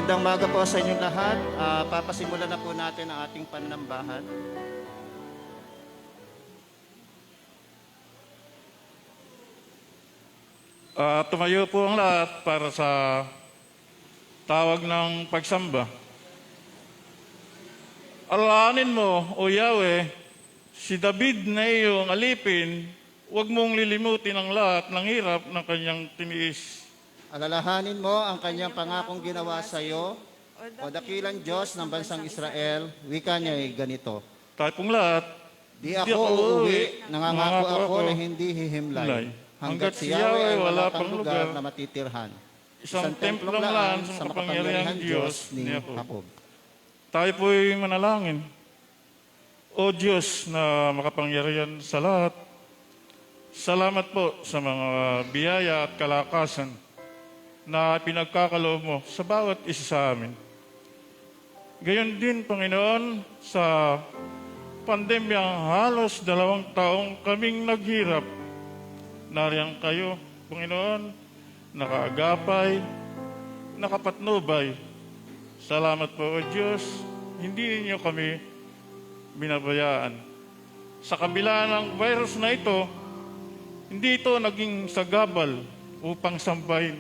Magandang umaga po sa inyong lahat. Papasimulan na po natin ang ating pananambahan. Tumayo po ang lahat para sa tawag ng pagsamba. Alaanin mo, O Yahweh, si David na iyong alipin, huwag mong lilimutin ang lahat ng hirap ng kanyang tiniis. Alalahanin mo ang kanyang pangakong ginawa sa iyo, o dakilang Diyos ng bansang Israel, wika niya ay ganito. Tayo pong lahat, Di ako uuwi, nangangako ako na hindi hihimlay, hanggat si Yahweh ay wala pang lugar na matitirhan. isang templo lang sa makapangyarihang Diyos ni Jacob. Jacob. Tayo po'y manalangin. O Diyos na makapangyarihan sa lahat, salamat po sa mga biyaya at kalakasan na pinagkakaloob mo sa bawat isa sa amin. Gayon din, Panginoon, sa pandemyang halos 2 taong kaming naghirap. Nariyan kayo, Panginoon, nakaagapay, nakapatnubay. Salamat po, O Diyos, hindi ninyo kami binabayaan. Sa kabila ng virus na ito, hindi ito naging sagabal upang sambahin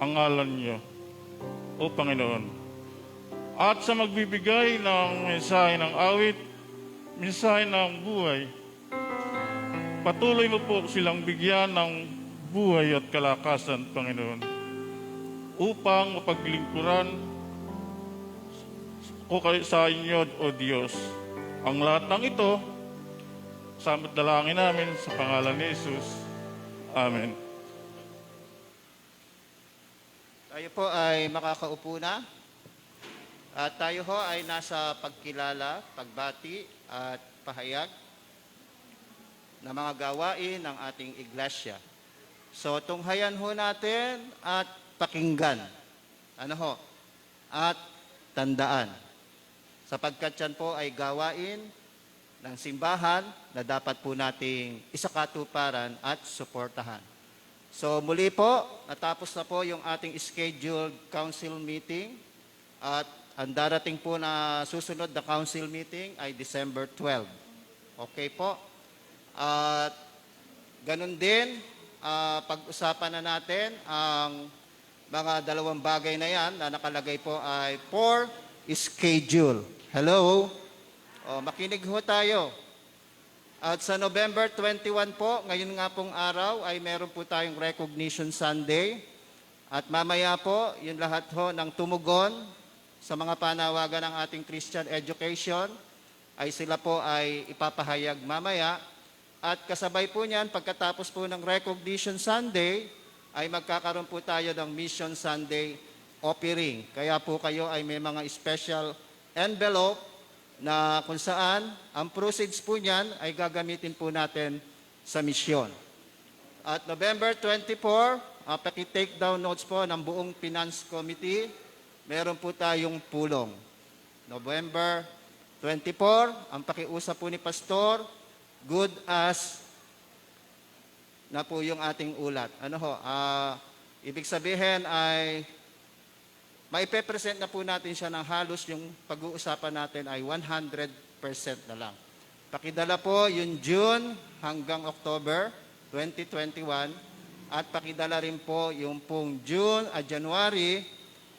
ang ngalan niyo, O Panginoon. At sa magbibigay ng mensahe ng awit, mensahe ng buhay, patuloy mo po silang bigyan ng buhay at kalakasan, Panginoon, upang mapaglingkuran ko sa inyo, O Diyos. Ang lahat ng ito, samot dalangin namin sa pangalan ni Jesus. Amen. Tayo po ay makakaupo na. At tayo ho ay nasa pagkilala, pagbati at pahayag na mga gawain ng ating iglesia. So tunghayan ho natin at pakinggan. Ano ho? At tandaan. Sapagkat yan po ay gawain ng simbahan na dapat po nating isakatuparan at suportahan. So muli po, natapos na po yung ating scheduled council meeting at ang darating po na susunod na council meeting ay December 12. Okay po? At ganun din, pag-usapan na natin ang mga 2 bagay na yan na nakalagay po ay for schedule. Hello? Makinig ho tayo. At sa November 21 po, ngayon nga pong araw, ay meron po tayong Recognition Sunday. At mamaya po, yung lahat ho ng tumugon sa mga panawagan ng ating Christian education, ay sila po ay ipapahayag mamaya. At kasabay po niyan, pagkatapos po ng Recognition Sunday, ay magkakaroon po tayo ng Mission Sunday offering. Kaya po kayo ay may mga special envelope na kung saan ang proceeds po niyan ay gagamitin po natin sa misyon. At November 24, paki-take down notes po ng buong Finance Committee, meron po tayong pulong. November 24, ang pakiusap po ni Pastor, good as na po yung ating ulat. Ano ho? Ibig sabihin ay maipe-present na po natin siya ng halos yung pag-uusapan natin ay 100% na lang. Pakidala po yung June hanggang October 2021 at pakidala rin po yung pong January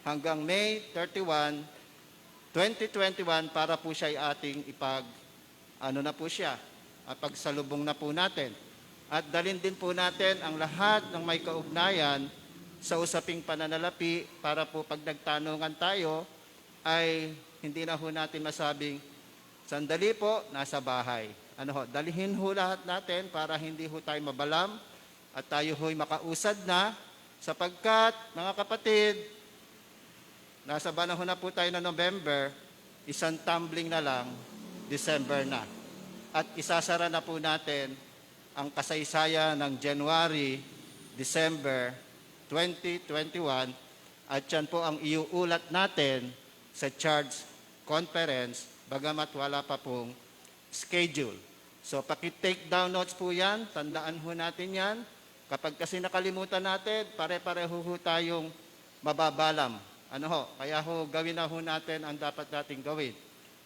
hanggang May 31, 2021 para po siya ay ating pagsalubong na po natin. At dalhin din po natin ang lahat ng may kaugnayan sa usaping pananalapi para po pag nagtanungan tayo ay hindi na ho natin masabing sandali po, nasa bahay. Dalhin ho lahat natin para hindi ho tayo mabalam at tayo ho'y makausad na sapagkat mga kapatid, nasa panahon na po tayo na November, isang tumbling na lang, December na. At isasara na po natin ang kasaysayan ng January, December 2021 at yan po ang iuulat natin sa Charge Conference bagamat wala pa pong schedule. So paki-take down notes po yan, tandaan ho natin yan. Kapag kasi nakalimutan natin, pare-pareho ho tayong mababalam Ano ho, kaya ho, gawin na ho natin ang dapat nating gawin.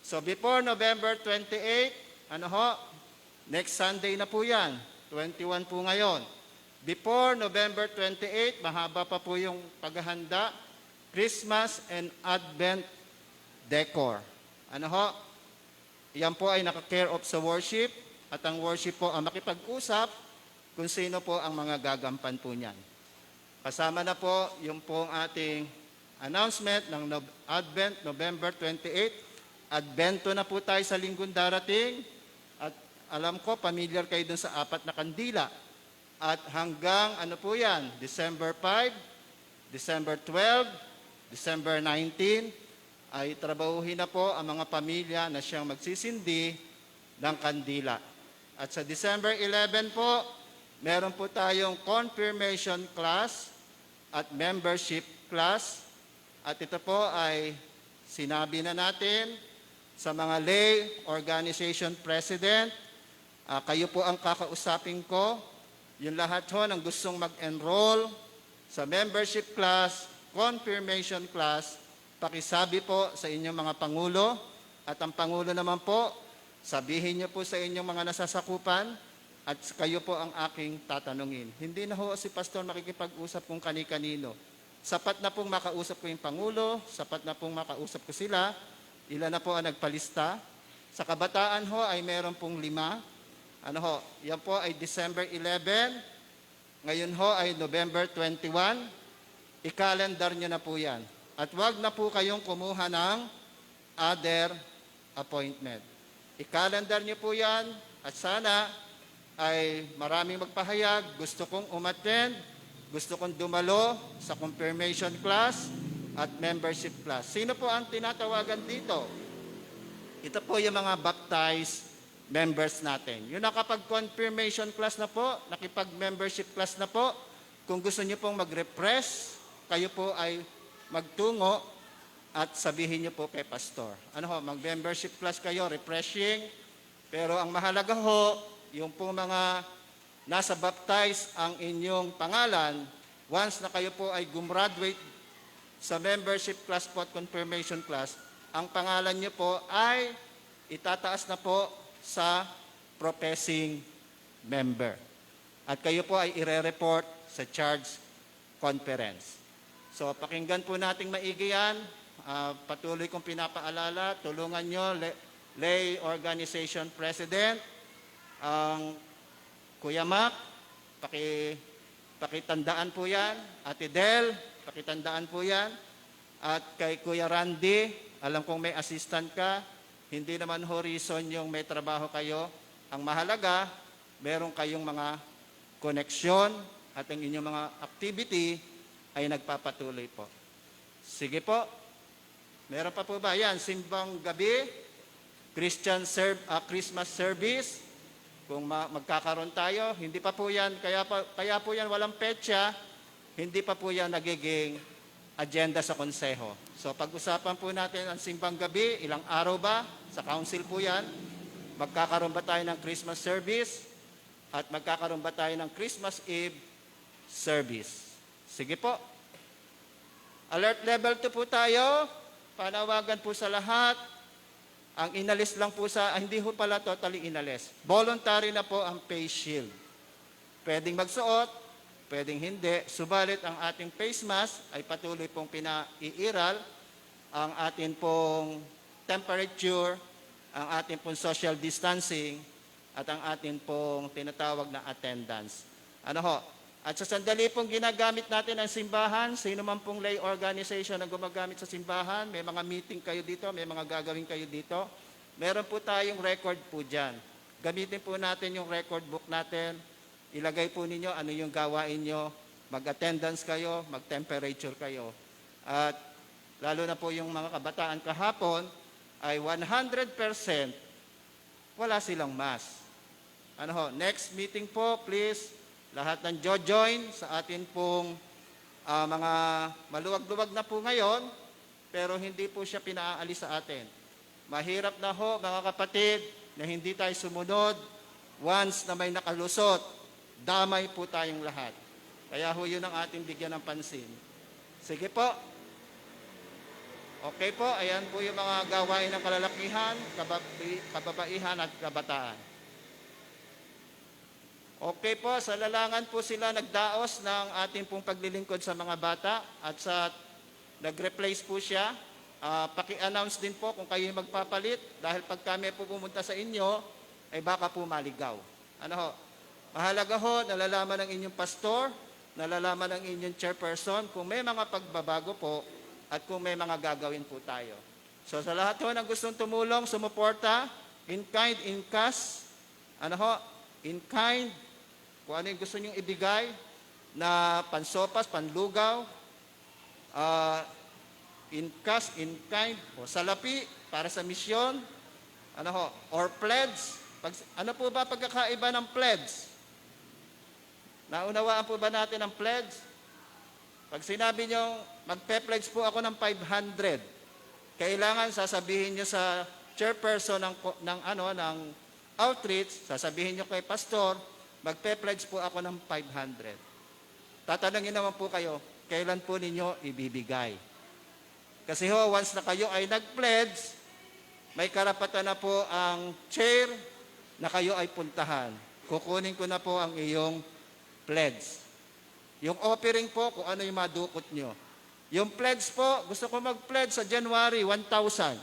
So before November 28, ano ho, next Sunday na po yan, 21 po ngayon. Before November 28, mahaba pa po yung paghahanda, Christmas and Advent decor. Ano ho, yan po ay naka-care of sa worship, at ang worship po ang makipag-usap kung sino po ang mga gagampan po niyan. Kasama na po yung pong ating announcement ng Advent, November 28. Advento na po tayo sa linggong darating. At alam ko, familiar kayo dun sa 4 na kandila. At hanggang, ano po yan, December 5, December 12, December 19, ay trabahuhin na po ang mga pamilya na siyang magsisindi ng kandila. At sa December 11 po, meron po tayong confirmation class at membership class. At ito po ay sinabi na natin sa mga lay organization president. Kayo po ang kakausapin ko. Yung lahat ho ng gustong mag-enroll sa membership class, confirmation class, pakisabi po sa inyong mga pangulo. At ang pangulo naman po, sabihin niyo po sa inyong mga nasasakupan at kayo po ang aking tatanungin. Hindi na ho si pastor makikipag-usap kung kani-kanino. Sapat na pong makausap ko yung Pangulo, sapat na pong makausap ko sila, ilan na po ang nagpalista. Sa kabataan ho ay meron pong 5. Ano ho, yan po ay December 11, ngayon ho ay November 21, i-calendar nyo na po yan. At wag na po kayong kumuha ng other appointment. I-calendar nyo po yan at sana ay maraming magpahayag, gusto kong umattend, gusto kong dumalo sa confirmation class at membership class. Sino po ang tinatawagan dito? Ito po yung mga baptized members natin. Yung nakapag-confirmation class na po, nakipag-membership class na po, kung gusto niyo pong mag-refresh, kayo po ay magtungo at sabihin niyo po kay pastor. Ano ho, mag-membership class kayo, refreshing, pero ang mahalaga ho, yung po mga nasa baptize ang inyong pangalan, once na kayo po ay gumraduate sa membership class po at confirmation class, ang pangalan niyo po ay itataas na po sa professing member. At kayo po ay ire-report sa charge conference. So pakinggan po nating maigi yan. Patuloy kong pinapaalala, tulungan nyo, lay organization president, ang Kuya Mac, pakitandaan po yan. Ate Del, pakitandaan po yan. At kay Kuya Randy, alam kong may assistant ka, hindi naman horizon yung may trabaho kayo. Ang mahalaga, meron kayong mga koneksyon at ang inyong mga activity ay nagpapatuloy po. Sige po. Meron pa po ba? Yan, simbang gabi, Christmas service. Kung magkakaroon tayo, hindi pa po yan, kaya po yan walang petsa, hindi pa po yan nagiging agenda sa konseho. So pag-usapan po natin ang simbang gabi, ilang araw ba? Sa council po yan. Magkakaroon ba tayo ng Christmas service? At magkakaroon ba tayo ng Christmas Eve service? Sige po. Alert level 2 po tayo. Panawagan po sa lahat. Ang inalis lang po hindi ho pala totally inalis. Voluntary na po ang face shield. Pwedeng magsuot, pwedeng hindi. Subalit ang ating face mask ay patuloy pong pinaiiral. Ang ating pong temperature, ang ating pong social distancing, at ang ating pong tinatawag na attendance. Ano ho? At sa sandali pong ginagamit natin ang simbahan, sino man pong lay organization na gumagamit sa simbahan, may mga meeting kayo dito, may mga gagawin kayo dito, meron po tayong record po dyan. Gamitin po natin yung record book natin, ilagay po ninyo ano yung gawain nyo, mag-attendance kayo, mag-temperature kayo. At lalo na po yung mga kabataan kahapon, ay 100% wala silang mask. Ano ho, next meeting po, please, lahat ng join sa atin pong mga maluwag-luwag na po ngayon, pero hindi po siya pinaalis sa atin. Mahirap na ho, mga kapatid, na hindi tayo sumunod. Once na may nakalusot, damay po tayong lahat. Kaya ho yun ang ating bigyan ng pansin. Sige po. Okay po, ayan po yung mga gawain ng kalalakihan, kababaihan at kabataan. Okay po, sa lalangan po sila nagdaos ng ating pong paglilingkod sa mga bata at sa nag-replace po siya. Paki-announce din po kung kayo magpapalit dahil pag kami po pumunta sa inyo, ay baka po maligaw. Ano ho? Mahalaga ho, nalalaman ng inyong pastor, nalalaman ng inyong chairperson kung may mga pagbabago po at kung may mga gagawin po tayo. So sa lahat ho ng gustong tumulong, sumuporta, in kind, in cash, ano ho, in kind, kung ano yung gusto nyong ibigay na pansopas, panlugaw, in cash, in kind, o salapi para sa misyon, ano ho, or pledge. Ano po ba pagkakaiba ng pledge? Naunawaan po ba natin ang pledge? Pag sinabi nyo, magpe-pledge po ako ng 500, kailangan sasabihin nyo sa chairperson ng outreach, sasabihin nyo kay pastor, magpe-pledge po ako ng 500. Tatanungin naman po kayo, kailan po ninyo ibibigay? Kasi ho, once na kayo ay nag-pledge, may karapatan na po ang chair na kayo ay puntahan. Kukunin ko na po ang iyong pledge. Yung offering po, kung ano yung madukot nyo. Yung pledge po, gusto ko mag-pledge sa January 1,000.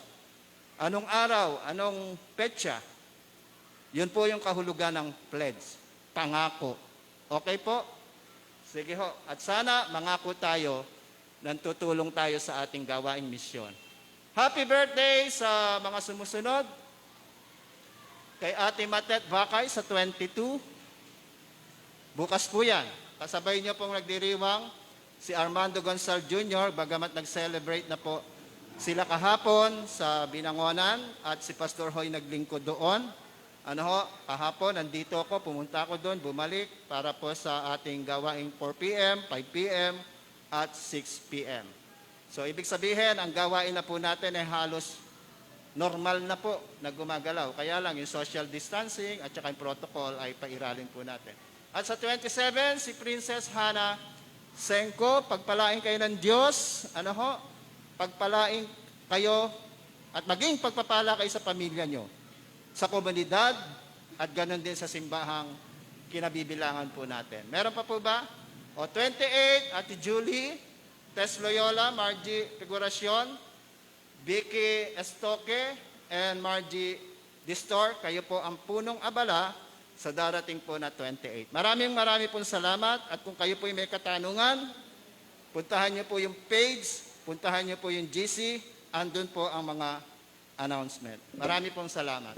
Anong araw? Anong petsa? Yun po yung kahulugan ng pledge. Pangako. Okay po? Sige ho. At sana mangako tayo nang tutulong tayo sa ating gawaing misyon. Happy birthday sa mga sumusunod. Kay Ate Matet Vakay sa 22. Bukas po yan. Kasabay niyo pong nagdiriwang si Armando Gonzal Jr. Bagamat nag-celebrate na po sila kahapon sa Binangonan at si Pastor Hoy naglingkod doon. Ano ho, kahapon nandito ako, pumunta ako doon, bumalik para po sa ating gawaing 4 p.m., 5 p.m. at 6 p.m. So ibig sabihin, ang gawain na po natin ay halos normal na po na gumagalaw. Kaya lang yung social distancing at saka yung protocol ay pairalin po natin. At sa 27, si Princess Hannah Senko, pagpalain kayo ng Diyos, ano ho, pagpalain kayo at maging pagpapala kayo sa pamilya nyo, sa komunidad at ganoon din sa simbahang kinabibilangan po natin. Meron pa po ba? O 28, Ate Julie, Tess Loyola, Margie Figuracion, Vicky Estoque, and Margie Distor, kayo po ang punong abala sa darating po na 28. Maraming pong salamat at kung kayo po may katanungan, puntahan niyo po yung page, puntahan niyo po yung GC, andun po ang mga announcement. Maraming pong salamat.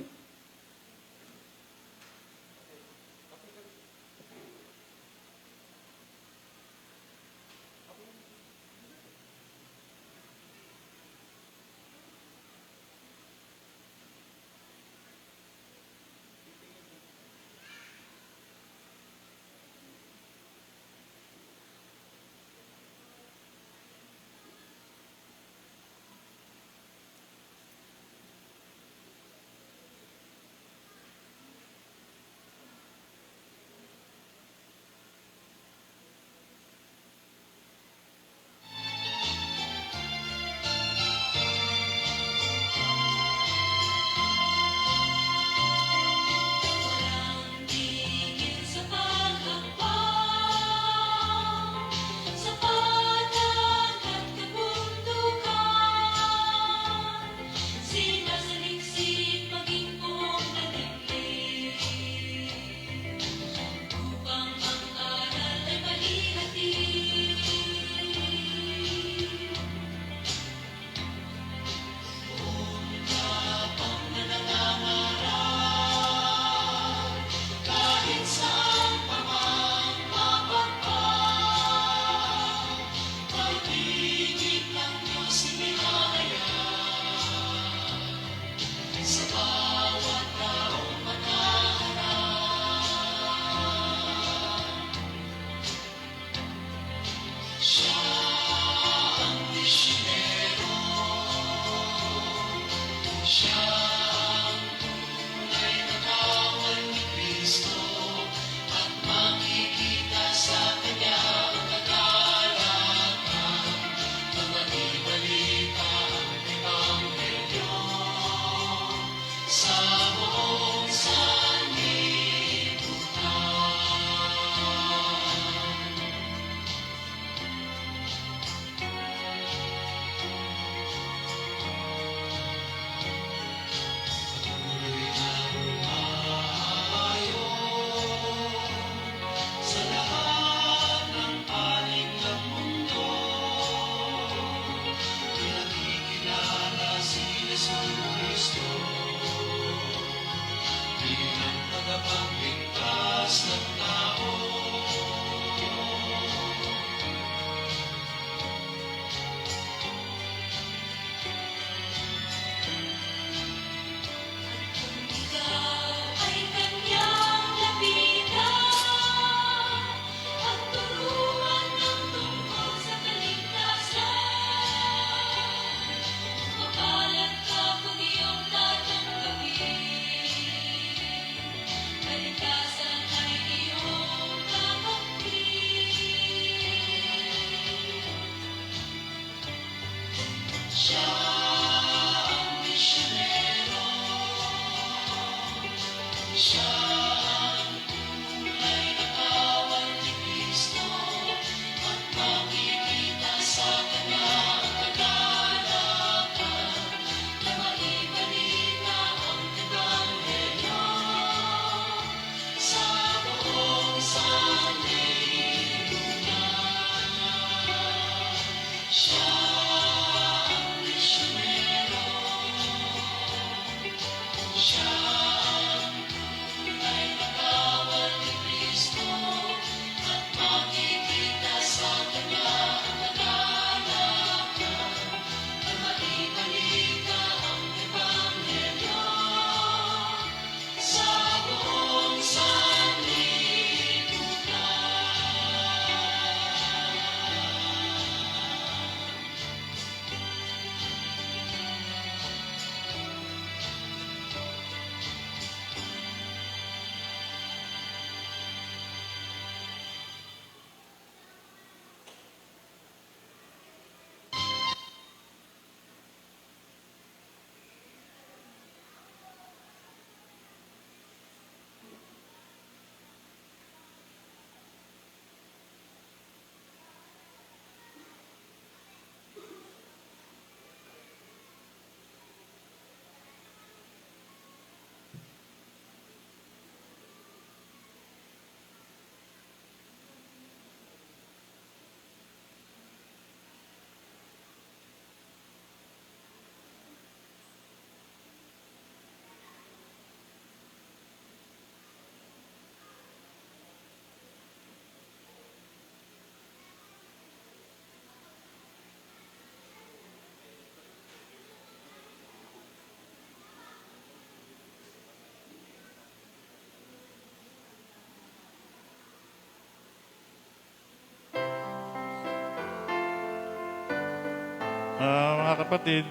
Mga kapatid,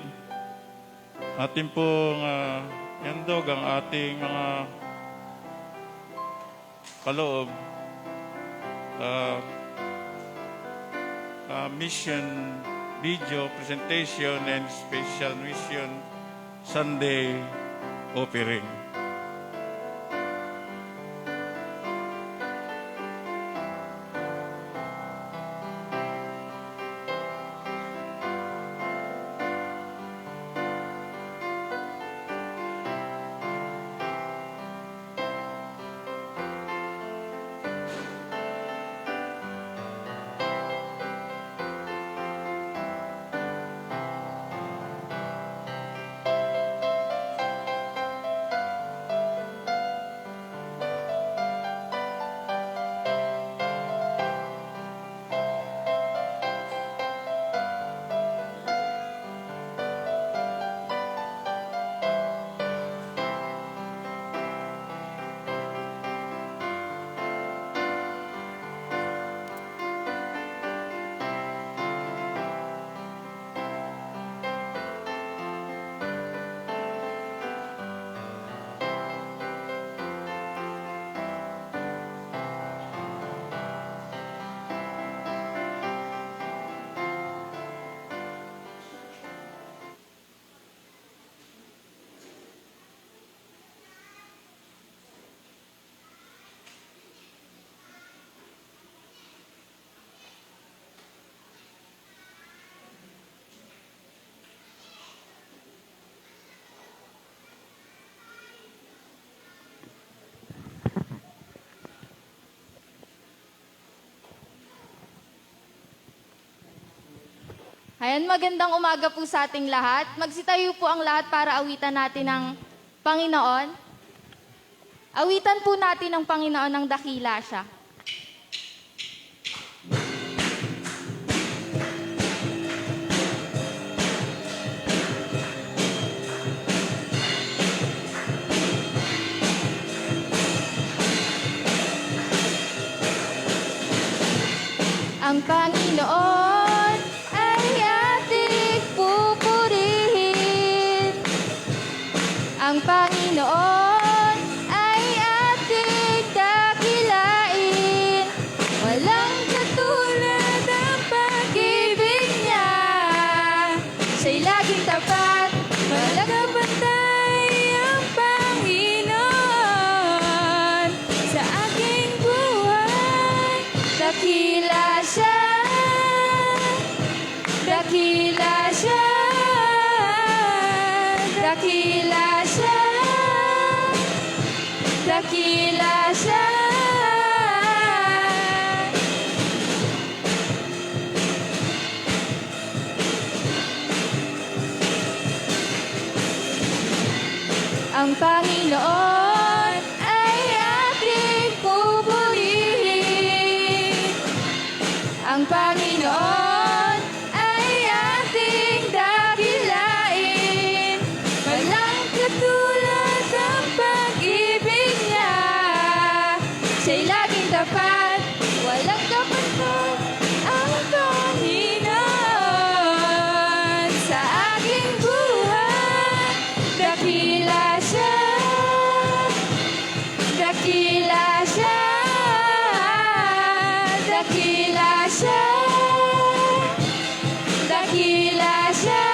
atin pong yandog ang ating mga kaloob. Mission video presentation and special mission Sunday offering. Ayan, magandang umaga po sa ating lahat. Magsitayo po ang lahat para awitan natin ng Panginoon. Awitan po natin ng Panginoon ng dakila siya. Ang Panginoon ay ating pupurihin. Ang Panginoon ay ating dakilain. Walang katulad ang pag-ibig niya. Siya'y lagi dakila siya, dakila siya, dakila siya. Ang Panginoon ay ating pupurihin. Ang Panginoon ay ating dakilain. Walang katulad ang pag-ibig niya. Siya'y laging tapat, walang kapantod ang Panginoon. Sa aking buhay, dakila siya, dakila siya, dakila siya, dakila siya.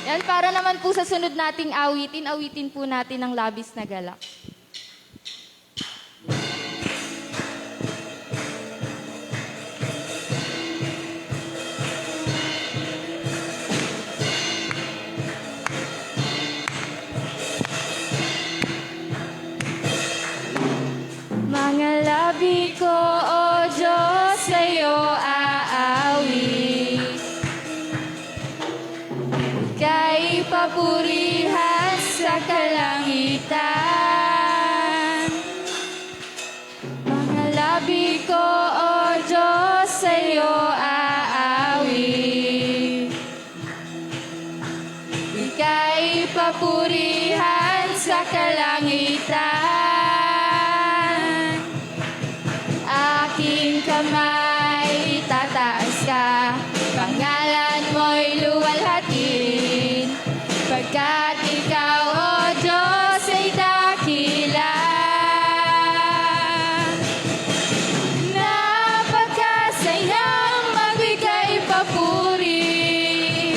Yan, para naman po sa sunod nating awitin po natin ang labis na galak. Mga labi ko, O Diyos, sa'yo aawi. Ika'y papurihan sa kalangitan. Mga labi ko, O Diyos, sa'yo aawi. Ika'y papurihan sa kalangitan. Aking kamay itataas ka, pangalan mo'y luwalhatin, pagkat ikaw, O Diyos, ay dakila. Napakasayang magbigay papuri,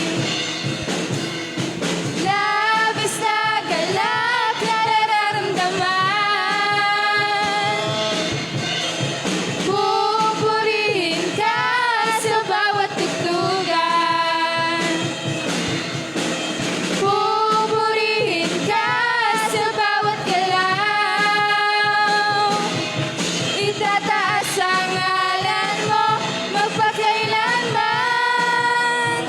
labis na galak na nararamdaman. Pupurihin ka sa bawat tugtugan. Pupurihin ka sa bawat galaw. Itataas ang ngalan mo magpakailanman.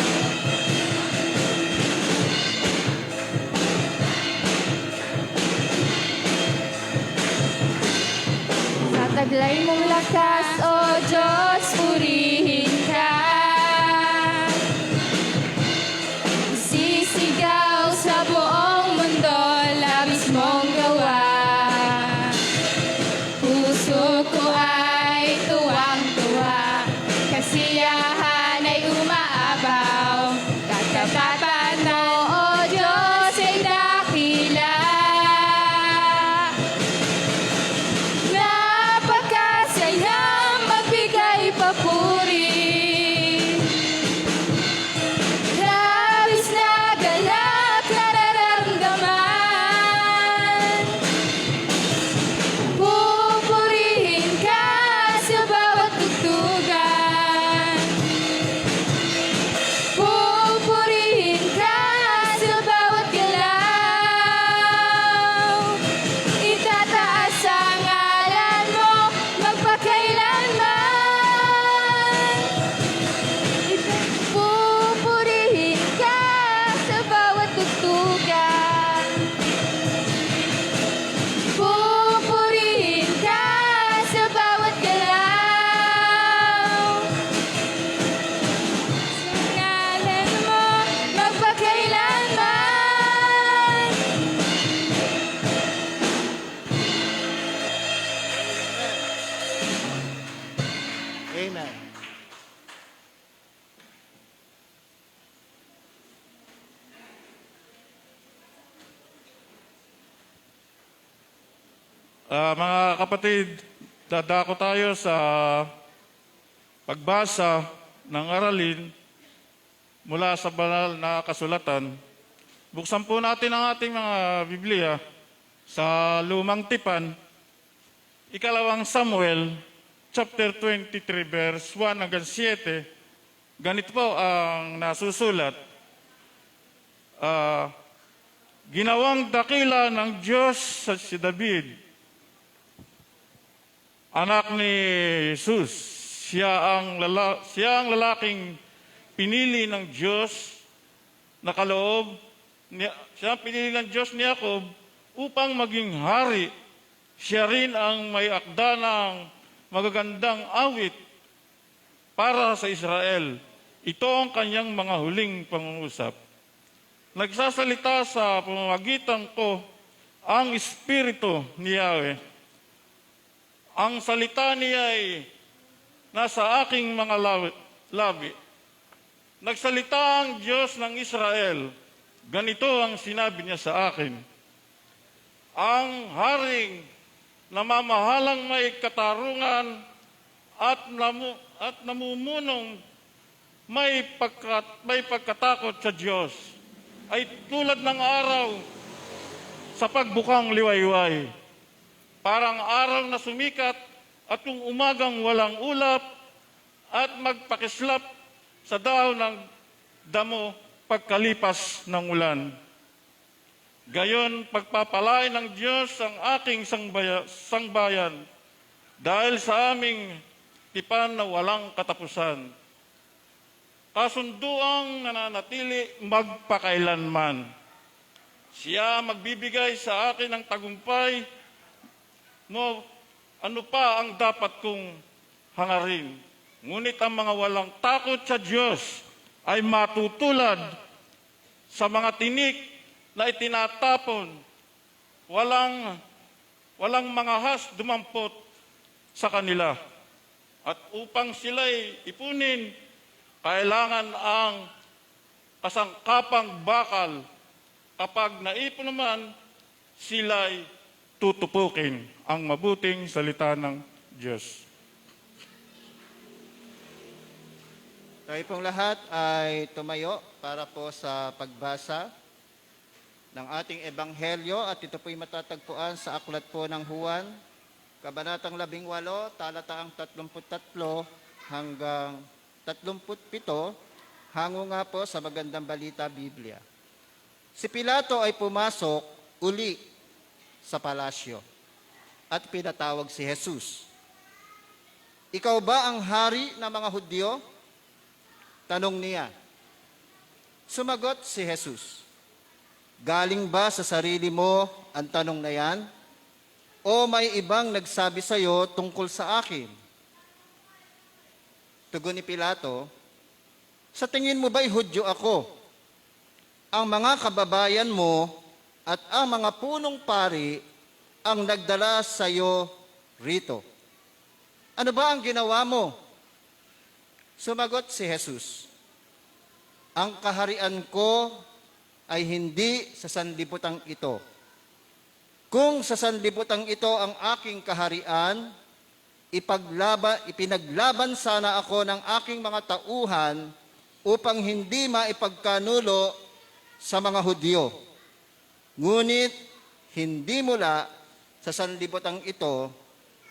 Sa taglay mong lakas, O Diyos, purihin ka. Sisigaw sa buong mundo, labis mong gawa. Puso ko ay tuwang-tuwa, kasiyahan ay umaabaw. Katapatan mo, O Diyos, ay dakila. Napakasayang magbigay papuri, labis na galak na nararamdaman. Pupurihin ka sa bawat tugtugan. Pupurihin ka sa bawat galaw. Itataas ang ngalan mo magpakailanman. Pupurihin ka sa bawat tugtugan. Pupurihin ka sa bawat galaw. Sa ngalan mo magpakailanman. Amen. Mga kapatid, dadako tayo sa pagbasa ng aralin mula sa banal na kasulatan. Buksan po natin ang ating mga Biblia sa Lumang Tipan, 2 Samuel, chapter 23, verse 1 hanggang 7, ganito po ang nasusulat. Ginawang dakila ng Diyos sa si David, anak ni Jesus. Siya ang lalaking pinili ng Diyos na kaloob. Siya ang pinili ng Diyos ni Jacob upang maging hari. Siya rin ang may akda ng magagandang awit para sa Israel. Ito ang kanyang mga huling pangungusap. Nagsasalita sa pamamagitan ko ang Espiritu ni Yahweh. Ang salita niya ay nasa aking mga labi. Nagsalita ang Diyos ng Israel. Ganito ang sinabi niya sa akin. Ang haring namamahalang may katarungan at namumunong may pagkatakot sa Diyos ay tulad ng araw sa pagbukang liwayway. Parang araw na sumikat at yung umagang walang ulap at magpakislap sa dahon ng damo pagkalipas ng ulan. Gayon, pagpapalain ng Diyos ang aking sangbayan dahil sa aming tipan na walang katapusan. Kasunduang nananatili magpakailanman. Siya magbibigay sa akin ng tagumpay mo, ano pa ang dapat kong hangarin. Ngunit ang mga walang takot sa Diyos ay matutulad sa mga tinik na itinatapon. Walang mga has dumampot sa kanila. At upang sila'y ipunin, kailangan ang kasangkapang bakal. Kapag naipon naman, sila'y tutupukin ang mabuting salita ng Diyos. Tayo pong lahat ay tumayo para po sa pagbasa ng ating ebanghelyo at ito po'y matatagpuan sa aklat po ng Juan, Kabanatang 18, talataang 33 hanggang 37, hango nga po sa Magandang Balita Biblia. Si Pilato ay pumasok uli sa palasyo at pinatawag si Jesus. Ikaw ba ang hari ng mga Hudyo? Tanong niya. Sumagot si Jesus. Galing ba sa sarili mo ang tanong na yan? O may ibang nagsabi sa iyo tungkol sa akin? Tugon ni Pilato, sa tingin mo ba'y Hudyo ako? Ang mga kababayan mo at ang mga punong pari ang nagdala sa iyo rito. Ano ba ang ginawa mo? Sumagot si Jesus, ang kaharian ko ay hindi sa sanlibutan ito. Kung sa sanlibutan ito ang aking kaharian, ipinaglaban sana ako ng aking mga tauhan upang hindi maipagkanulo sa mga Hudyo. Ngunit hindi mula sa sanlibutan ito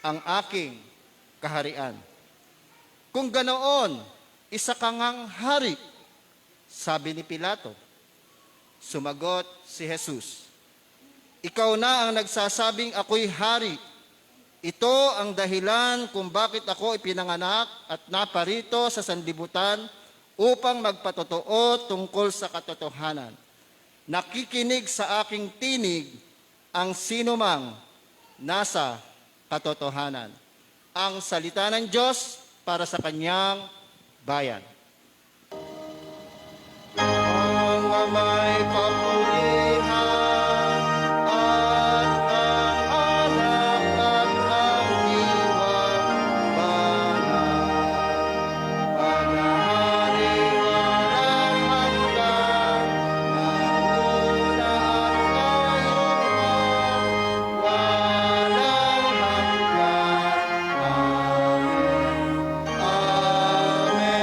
ang aking kaharian. Kung ganoon, isa ka ngang hari, sabi ni Pilato. Sumagot si Jesus, ikaw na ang nagsasabing ako'y hari. Ito ang dahilan kung bakit ako ipinanganak at naparito sa sanlibutan upang magpatotoo tungkol sa katotohanan. Nakikinig sa aking tinig ang sinumang nasa katotohanan. Ang salita ng Diyos para sa kanyang bayan. Ang amay papurihan at ang anak at ang diwa banal. Panahari walang hanggan, ang una at ngayon walang hanggan. Amen. Amen.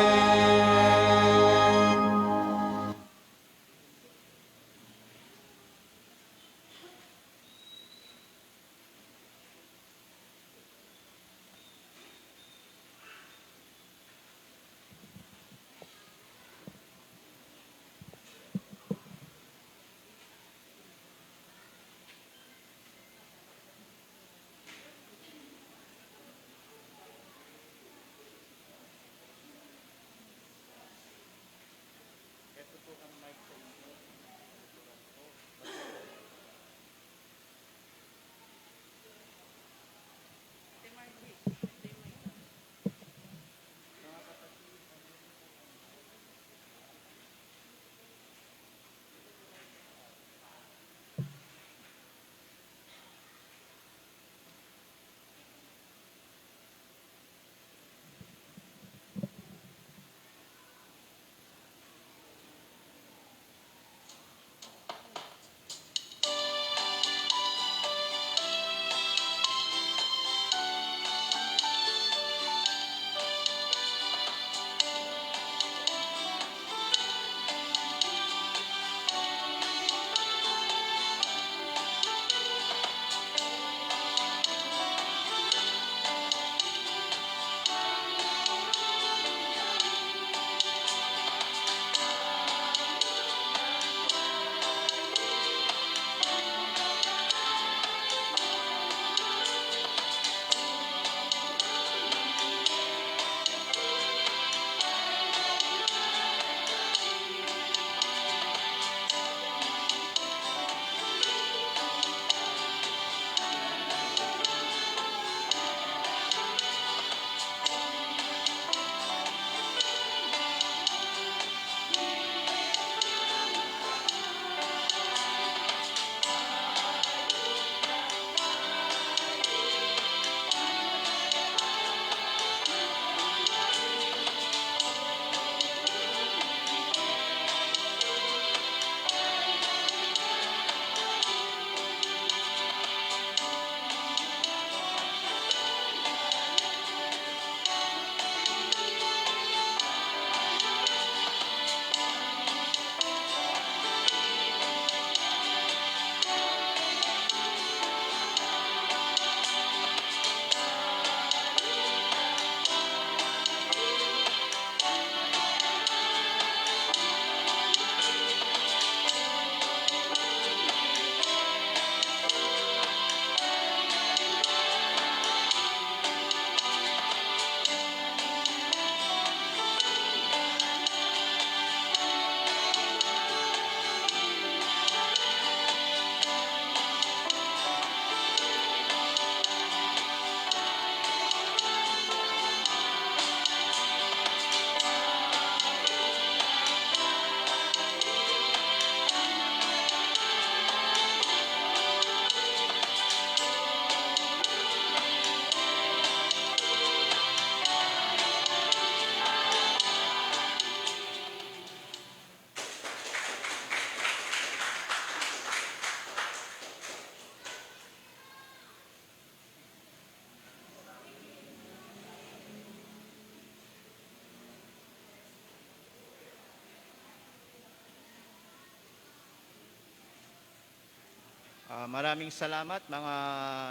Maraming salamat mga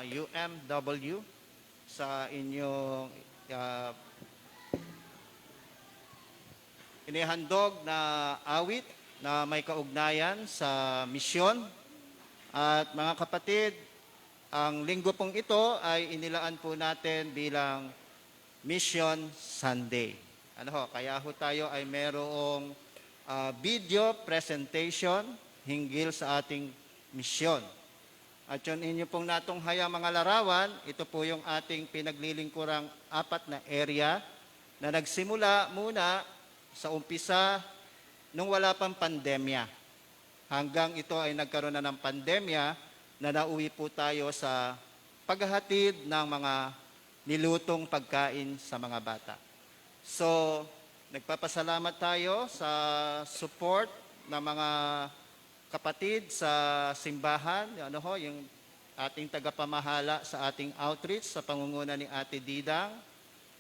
UMW sa inyong inihandog na awit na may kaugnayan sa misyon. At mga kapatid, ang linggo pong ito ay inilaan po natin bilang Mission Sunday. Kaya ho tayo ay merong video presentation hinggil sa ating misyon. At yun inyo pong natunghaya mga larawan, ito po yung ating pinaglilingkurang 4 na area na nagsimula muna sa umpisa nung wala pang pandemya. Hanggang ito ay nagkaroon na ng pandemya na nauwi po tayo sa paghahatid ng mga nilutong pagkain sa mga bata. So, nagpapasalamat tayo sa support ng mga kapatid sa simbahan, yung ating tagapamahala sa ating outreach sa pangunguna ni Ate Didang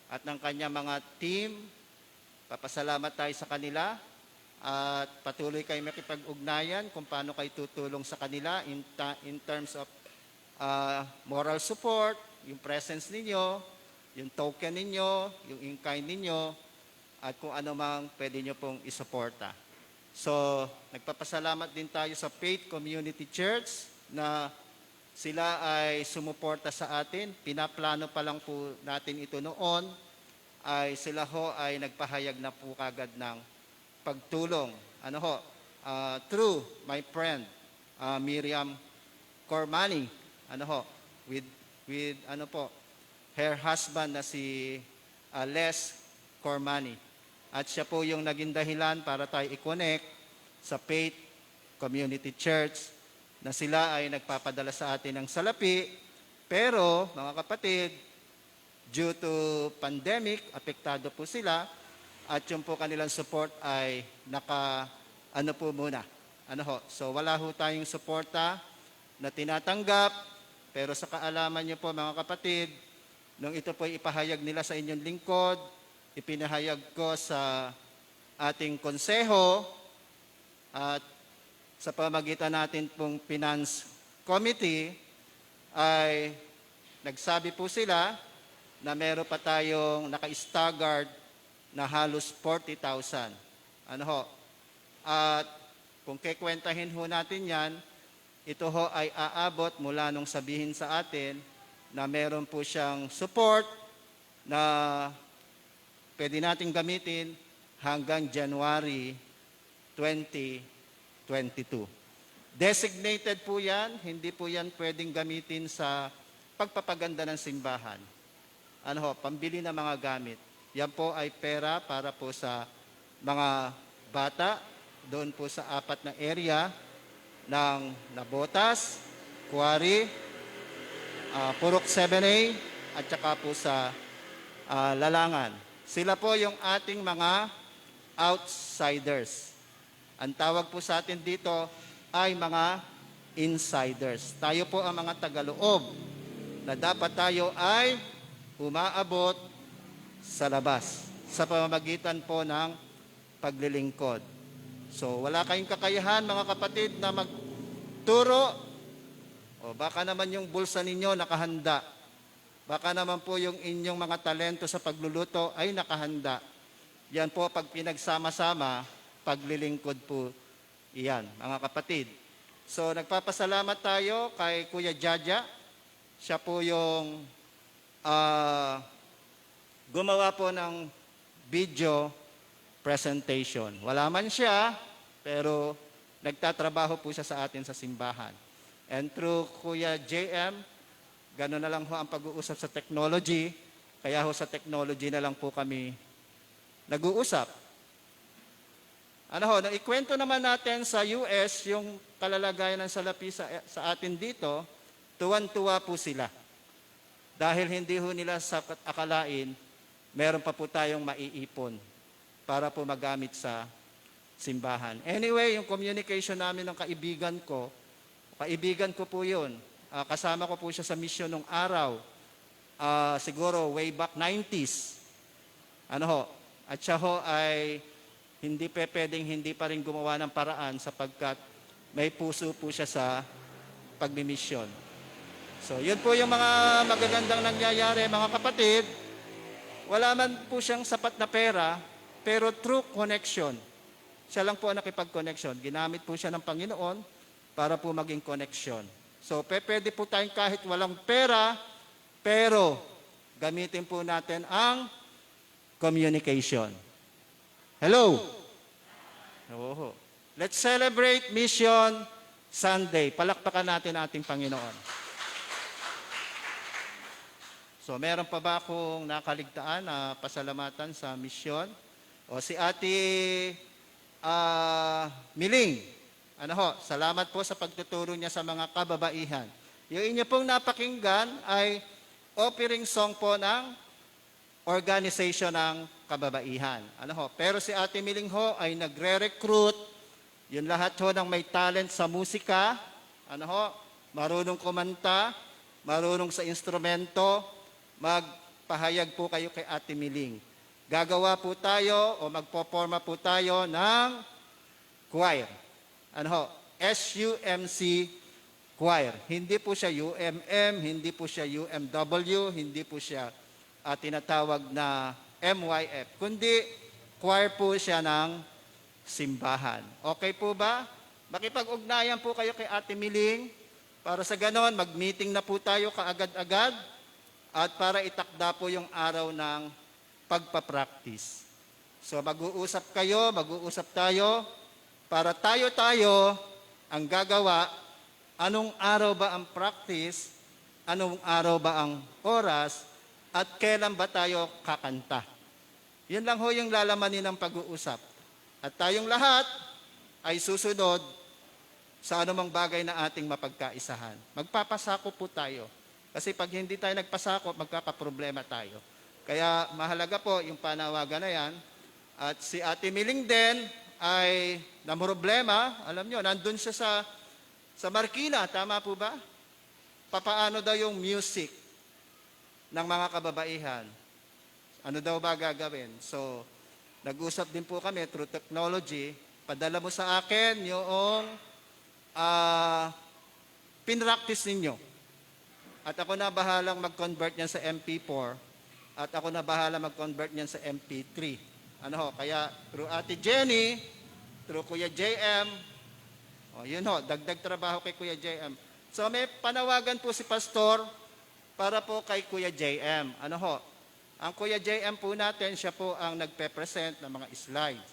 at ng kanya mga team. Papasalamat tayo sa kanila at patuloy kayo makipag-ugnayan kung paano kayo tutulong sa kanila in terms of moral support, yung presence ninyo, yung token ninyo, yung in-kind ninyo, at kung ano mang pwede nyo pong isuporta. So, nagpapasalamat din tayo sa Faith Community Church na sila ay sumuporta sa atin. Pinaplano pa lang po natin ito noon, ay sila ho ay nagpahayag na po kagad ng pagtulong. Through my friend, Miriam Cormani, with her husband na si Les Cormani. At siya po yung naging dahilan para tayo i-connect sa Faith Community Church na sila ay nagpapadala sa atin ng salapi. Pero, mga kapatid, due to pandemic, apektado po sila at yung po kanilang support ay muna. So, wala ho tayong suporta na tinatanggap, pero sa kaalaman niyo po, mga kapatid, nung ito po ipahayag nila sa inyong lingkod, ipinahayag ko sa ating konseho at sa pamagitan natin pong Finance Committee ay nagsabi po sila na meron pa tayong naka-staggered na halos 40,000. At kung kikwentahin ho natin yan, ito ho ay aabot mula nung sabihin sa atin na meron po siyang support na pwede nating gamitin hanggang January 2022. Designated po yan, hindi po yan pwedeng gamitin sa pagpapaganda ng simbahan. Pambili ng mga gamit. Yan po ay pera para po sa mga bata, doon po sa 4 na area ng Nabotas, Kuwari, Purok 7A, at saka po sa Lalangan. Sila po yung ating mga outsiders. Ang tawag po sa atin dito ay mga insiders. Tayo po ang mga tagaloob na dapat tayo ay umaabot sa labas sa pamamagitan po ng paglilingkod. So, wala kayong kakayahan, mga kapatid, na magturo o baka naman yung bulsa ninyo nakahanda. Baka naman po yung inyong mga talento sa pagluluto ay nakahanda. Yan po pag pinagsama-sama, paglilingkod po iyan, mga kapatid. So nagpapasalamat tayo kay Kuya Jaja. Siya po yung gumawa po ng video presentation. Wala man siya, pero nagtatrabaho po siya sa atin sa simbahan. And through Kuya JM, gano'n na lang ho ang pag-uusap sa technology, kaya ho sa technology na lang po kami nag-uusap. Nung ikwento naman natin sa US, yung kalalagayan ng salapi sa atin dito, tuwan-tuwa po sila. Dahil hindi ho nila akalain, meron pa po tayong maiipon para po magamit sa simbahan. Anyway, yung communication namin ng kaibigan ko po yun. Kasama ko po siya sa mission nung araw. Siguro way back 90s. At siya ho ay hindi pa rin gumawa ng paraan sapagkat may puso po siya sa pagmimisyon. So, yun po yung mga magagandang nangyayari, mga kapatid. Wala man po siyang sapat na pera, pero through connection. Siya lang po ang nakipag-connection. Ginamit po siya ng Panginoon para po maging connection. So, pwede po tayong kahit walang pera, pero gamitin po natin ang communication. Hello? Oo. Let's celebrate Mission Sunday. Palakpakan natin ating Panginoon. So, meron pa ba akong nakaligtaan na pasalamatan sa misyon? O si Ate Miling, salamat po sa pagtuturo niya sa mga kababaihan. Yung inyo pong napakinggan ay offering song po ng organization ng kababaihan. Pero si Ate Miling ho ay nagre-recruit, yun lahat ho ng may talent sa musika, marunong kumanta, marunong sa instrumento, magpahayag po kayo kay Ate Miling. Gagawa po tayo o magpoporma po tayo ng choir. SUMC choir. Hindi po siya UMM, hindi po siya UMW, hindi po siya tinatawag na MYF, kundi choir po siya ng simbahan. Okay po ba? Makipag-ugnayan po kayo kay Ate Miling para sa ganon, mag-meeting na po tayo kaagad-agad at para itakda po yung araw ng pagpapractice. So mag-uusap kayo, mag-uusap tayo, para tayo-tayo ang gagawa, anong araw ba ang practice, anong araw ba ang oras, at kailan ba tayo kakanta. Yun lang ho yung lalamanin ng pag-uusap. At tayong lahat ay susunod sa anumang bagay na ating mapagkaisahan. Magpapasako po tayo. Kasi pag hindi tayo nagpasako, magkakaproblema tayo. Kaya mahalaga po yung panawagan na yan. At si Ate Miling din ay namroblema. Alam nyo, nandun siya sa Marikina. Tama po ba? Papaano daw yung music ng mga kababaihan? Ano daw ba gagawin? So, nag-usap din po kami through technology. Padala mo sa akin yung pinractice ninyo. At ako na bahalang mag-convert niyan sa MP4. At ako na bahala mag-convert niyan sa MP3. Kaya through Ate Jenny, through Kuya JM, yun ho, dagdag trabaho kay Kuya JM. So may panawagan po si Pastor para po kay Kuya JM. Ang Kuya JM po natin, siya po ang nagpe-present ng mga slides.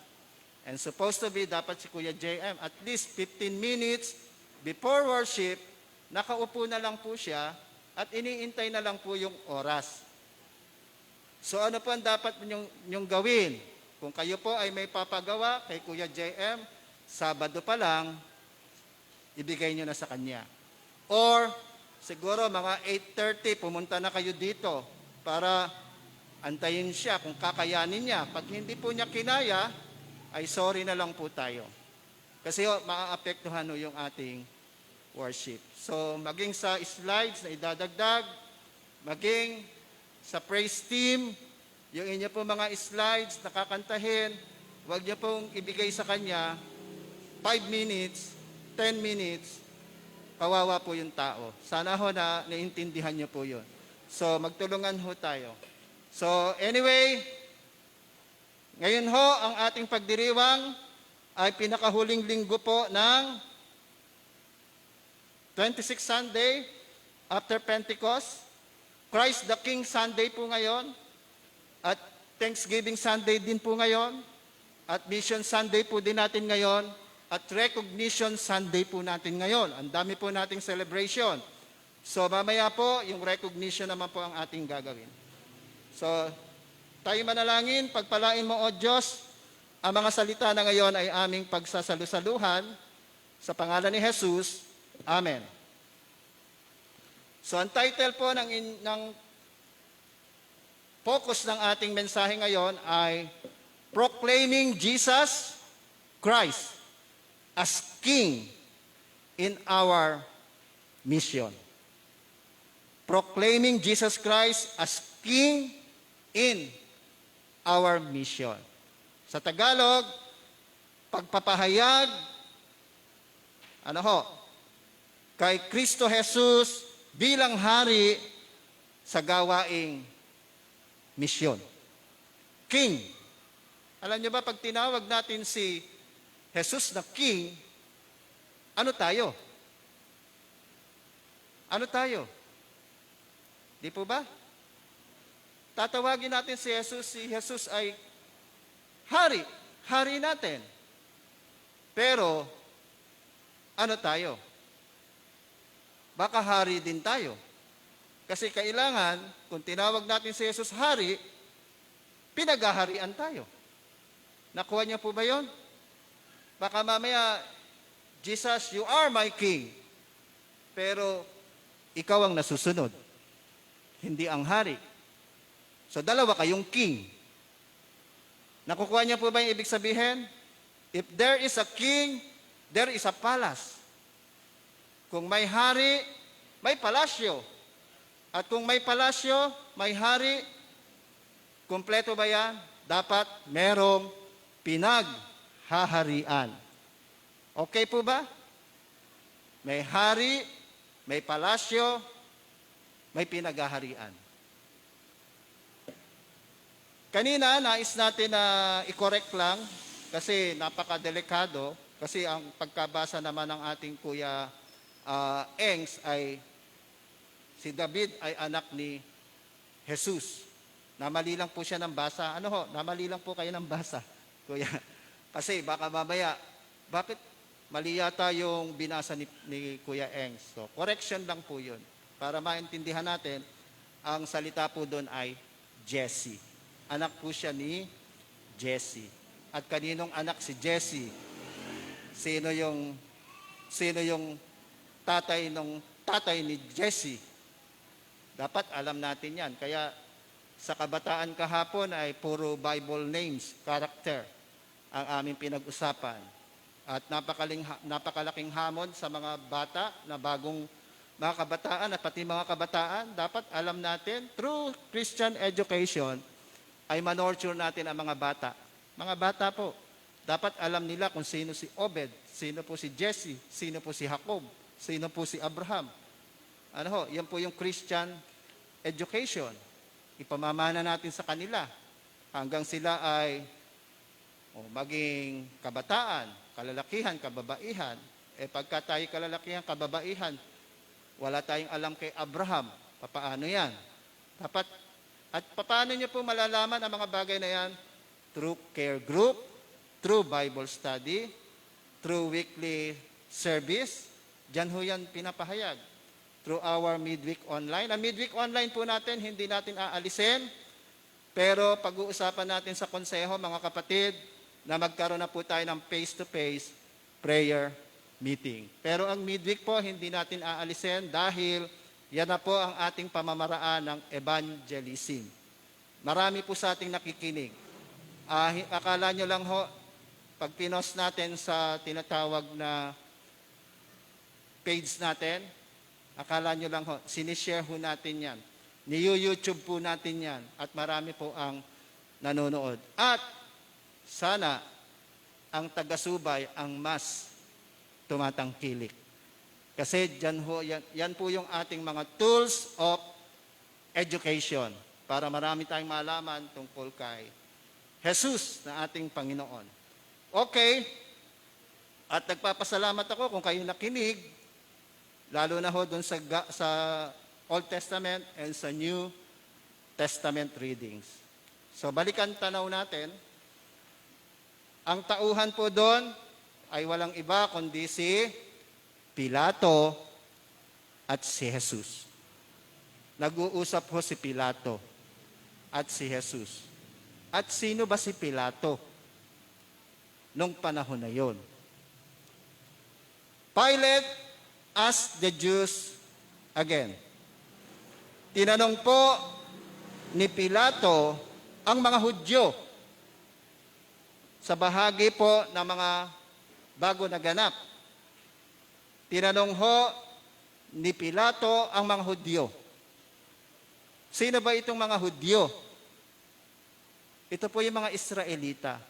And supposed to be, dapat si Kuya JM, at least 15 minutes before worship, nakaupo na lang po siya at iniintay na lang po yung oras. So ano po ang dapat nyong gawin? Kung kayo po ay may papagawa kay Kuya JM, Sabado pa lang, ibigay nyo na sa kanya. Or siguro mga 8:30, pumunta na kayo dito para antayin siya kung kakayanin niya. Pag hindi po niya kinaya, ay sorry na lang po tayo. Kasi maaapektuhan yung ating worship. So maging sa slides na idadagdag, maging sa praise team, yung inyo po mga slides na kakantahin, huwag niyo pong ibigay sa kanya 5 minutes, 10 minutes, kawawa po yung tao. Sana ho na naintindihan niyo po yun. So magtulungan ho tayo. So anyway, ngayon ho, ang ating pagdiriwang ay pinakahuling linggo po ng 26 Sunday after Pentecost. Christ the King Sunday po ngayon. At Thanksgiving Sunday din po ngayon. At Mission Sunday po din natin ngayon. At Recognition Sunday po natin ngayon. Ang dami po nating celebration. So mamaya po, yung recognition naman po ang ating gagawin. So, tayo manalangin, pagpalain mo, O Diyos, ang mga salita na ngayon ay aming pagsasalusaluhan sa pangalan ni Jesus. Amen. So, ang title po ng focus ng ating mensahe ngayon ay Proclaiming Jesus Christ as King in our mission. Proclaiming Jesus Christ as King in our mission. Sa Tagalog, pagpapahayag, kay Kristo Jesus bilang hari sa gawaing misyon. King. Alam niyo ba, pag tinawag natin si Jesus na King, ano tayo? Ano tayo? Di po ba? Tatawagin natin si Jesus ay hari. Hari natin. Pero, ano tayo? Baka hari din tayo. Kasi kailangan, kung tinawag natin si Jesus hari, pinaghaharian tayo. Nakuha niyo po ba yon? Baka mamaya, Jesus, you are my King. Pero, ikaw ang nasusunod. Hindi ang hari. So, dalawa kayong king. Nakukuha niyo po ba yung ibig sabihin? If there is a king, there is a palace. Kung may hari, may palasyo. At kung may palasyo, may hari, kumpleto ba yan? Dapat merong pinaghaharian. Okay po ba? May hari, may palasyo, may pinaghaharian. Kanina, nais natin na i-correct lang kasi napakadelikado kasi ang pagkabasa naman ng ating Kuya Engs ay si David ay anak ni Jesus. Namali lang po siya ng basa. Ano ho? Namali lang po kayo ng basa, Kuya. Kasi baka mamaya, bakit mali yata yung binasa ni Kuya Engs? So, correction lang po yun. Para maintindihan natin, ang salita po doon ay Jesse. Anak po siya ni Jesse. At kaninong anak si Jesse? Sino yung tatay ni Jesse? Dapat alam natin yan. Kaya sa kabataan kahapon ay puro Bible names, character, ang aming pinag-usapan. At napakalaking hamon sa mga bata na bagong mga kabataan at pati mga kabataan, dapat alam natin, through Christian education, ay manurture natin ang mga bata. Mga bata po, dapat alam nila kung sino si Obed, sino po si Jesse, sino po si Jacob, sino po si Abraham. Ano ho, yan po yung Christian education. Ipamamana natin sa kanila hanggang sila ay maging kabataan, kalalakihan, kababaihan. Pagka tayo kalalakihan, kababaihan, wala tayong alam kay Abraham. Paano yan? At paano niyo po malalaman ang mga bagay na yan? Through care group, through Bible study, through weekly service. Diyan ho yan pinapahayag. Through our midweek online. Ang midweek online po natin, hindi natin aalisin. Pero pag-uusapan natin sa konseho, mga kapatid, na magkaroon na po tayo ng face-to-face prayer meeting. Pero ang midweek po, hindi natin aalisin dahil yan na po ang ating pamamaraan ng evangelism. Marami po sa ating nakikinig. Akala nyo lang ho, pag pinost natin sa tinatawag na page natin, akala nyo lang ho, sinishare ho natin yan. Ni-YouTube po natin yan. At marami po ang nanonood. At sana ang taga-subay ang mas tumatangkilik. Kasi yan po yung ating mga tools of education para marami tayong malaman tungkol kay Jesus na ating Panginoon. Okay, at nagpapasalamat ako kung kayo nakinig, lalo na ho doon sa Old Testament and sa New Testament readings. So balikan tanaw natin, ang tauhan po doon ay walang iba kundi si Pilato at si Jesus. Nag-uusap ho si Pilato at si Jesus. At sino ba si Pilato nung panahon na yon? Pilate asked the Jews again. Tinanong po ni Pilato ang mga Hudyo sa bahagi po ng mga bago naganap. Tinanong ho ni Pilato ang mga Hudyo. Sino ba itong mga Hudyo? Ito po yung mga Israelita.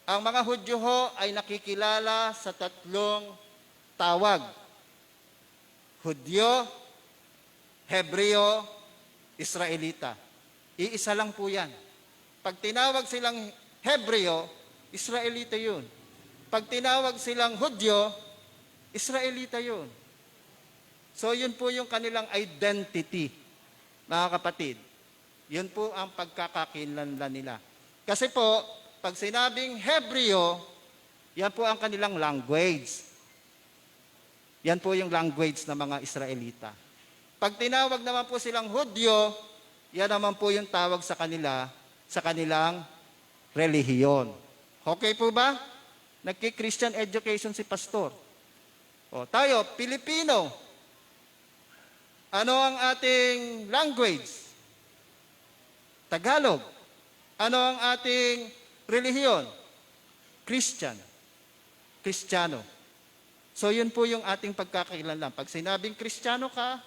Ang mga Hudyo ho ay nakikilala sa tatlong tawag. Hudyo, Hebreo, Israelita. Iisa lang po yan. Pag tinawag silang Hebreo, Israelita yun. Pag tinawag silang Hudyo, Israelita yun. So yun po yung kanilang identity, mga kapatid. Yun po ang pagkakakilanlan nila. Kasi po, pag sinabing Hebreo, yan po ang kanilang language. Yan po yung language ng mga Israelita. Pag tinawag naman po silang Hudyo, yan naman po yung tawag sa kanila, sa kanilang relihiyon. Okay po ba? Nagki-Christian education si pastor. O, tayo, Pilipino. Ano ang ating language? Tagalog. Ano ang ating relihiyon? Christian. Kristiyano. So yun po yung ating pagkakakilanlan. Pag sinabing Kristiyano ka,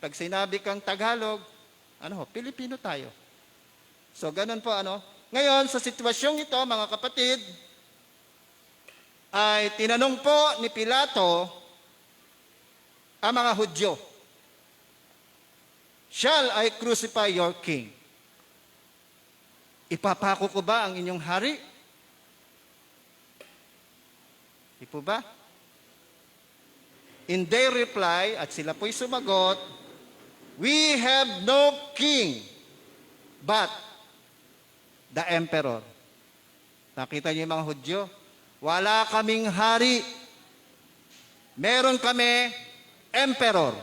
pag sinabi kang Tagalog, Pilipino tayo. So ganun po Ngayon, sa sitwasyong ito, mga kapatid, ay tinanong po ni Pilato ang mga Hudyo, "Shall I crucify your king?" Ipapako ko ba ang inyong hari? Di po ba? In their reply, at sila po'y sumagot, "We have no king but the emperor." Nakita niyo yung mga Hudyo? Wala kaming hari. Meron kami emperor.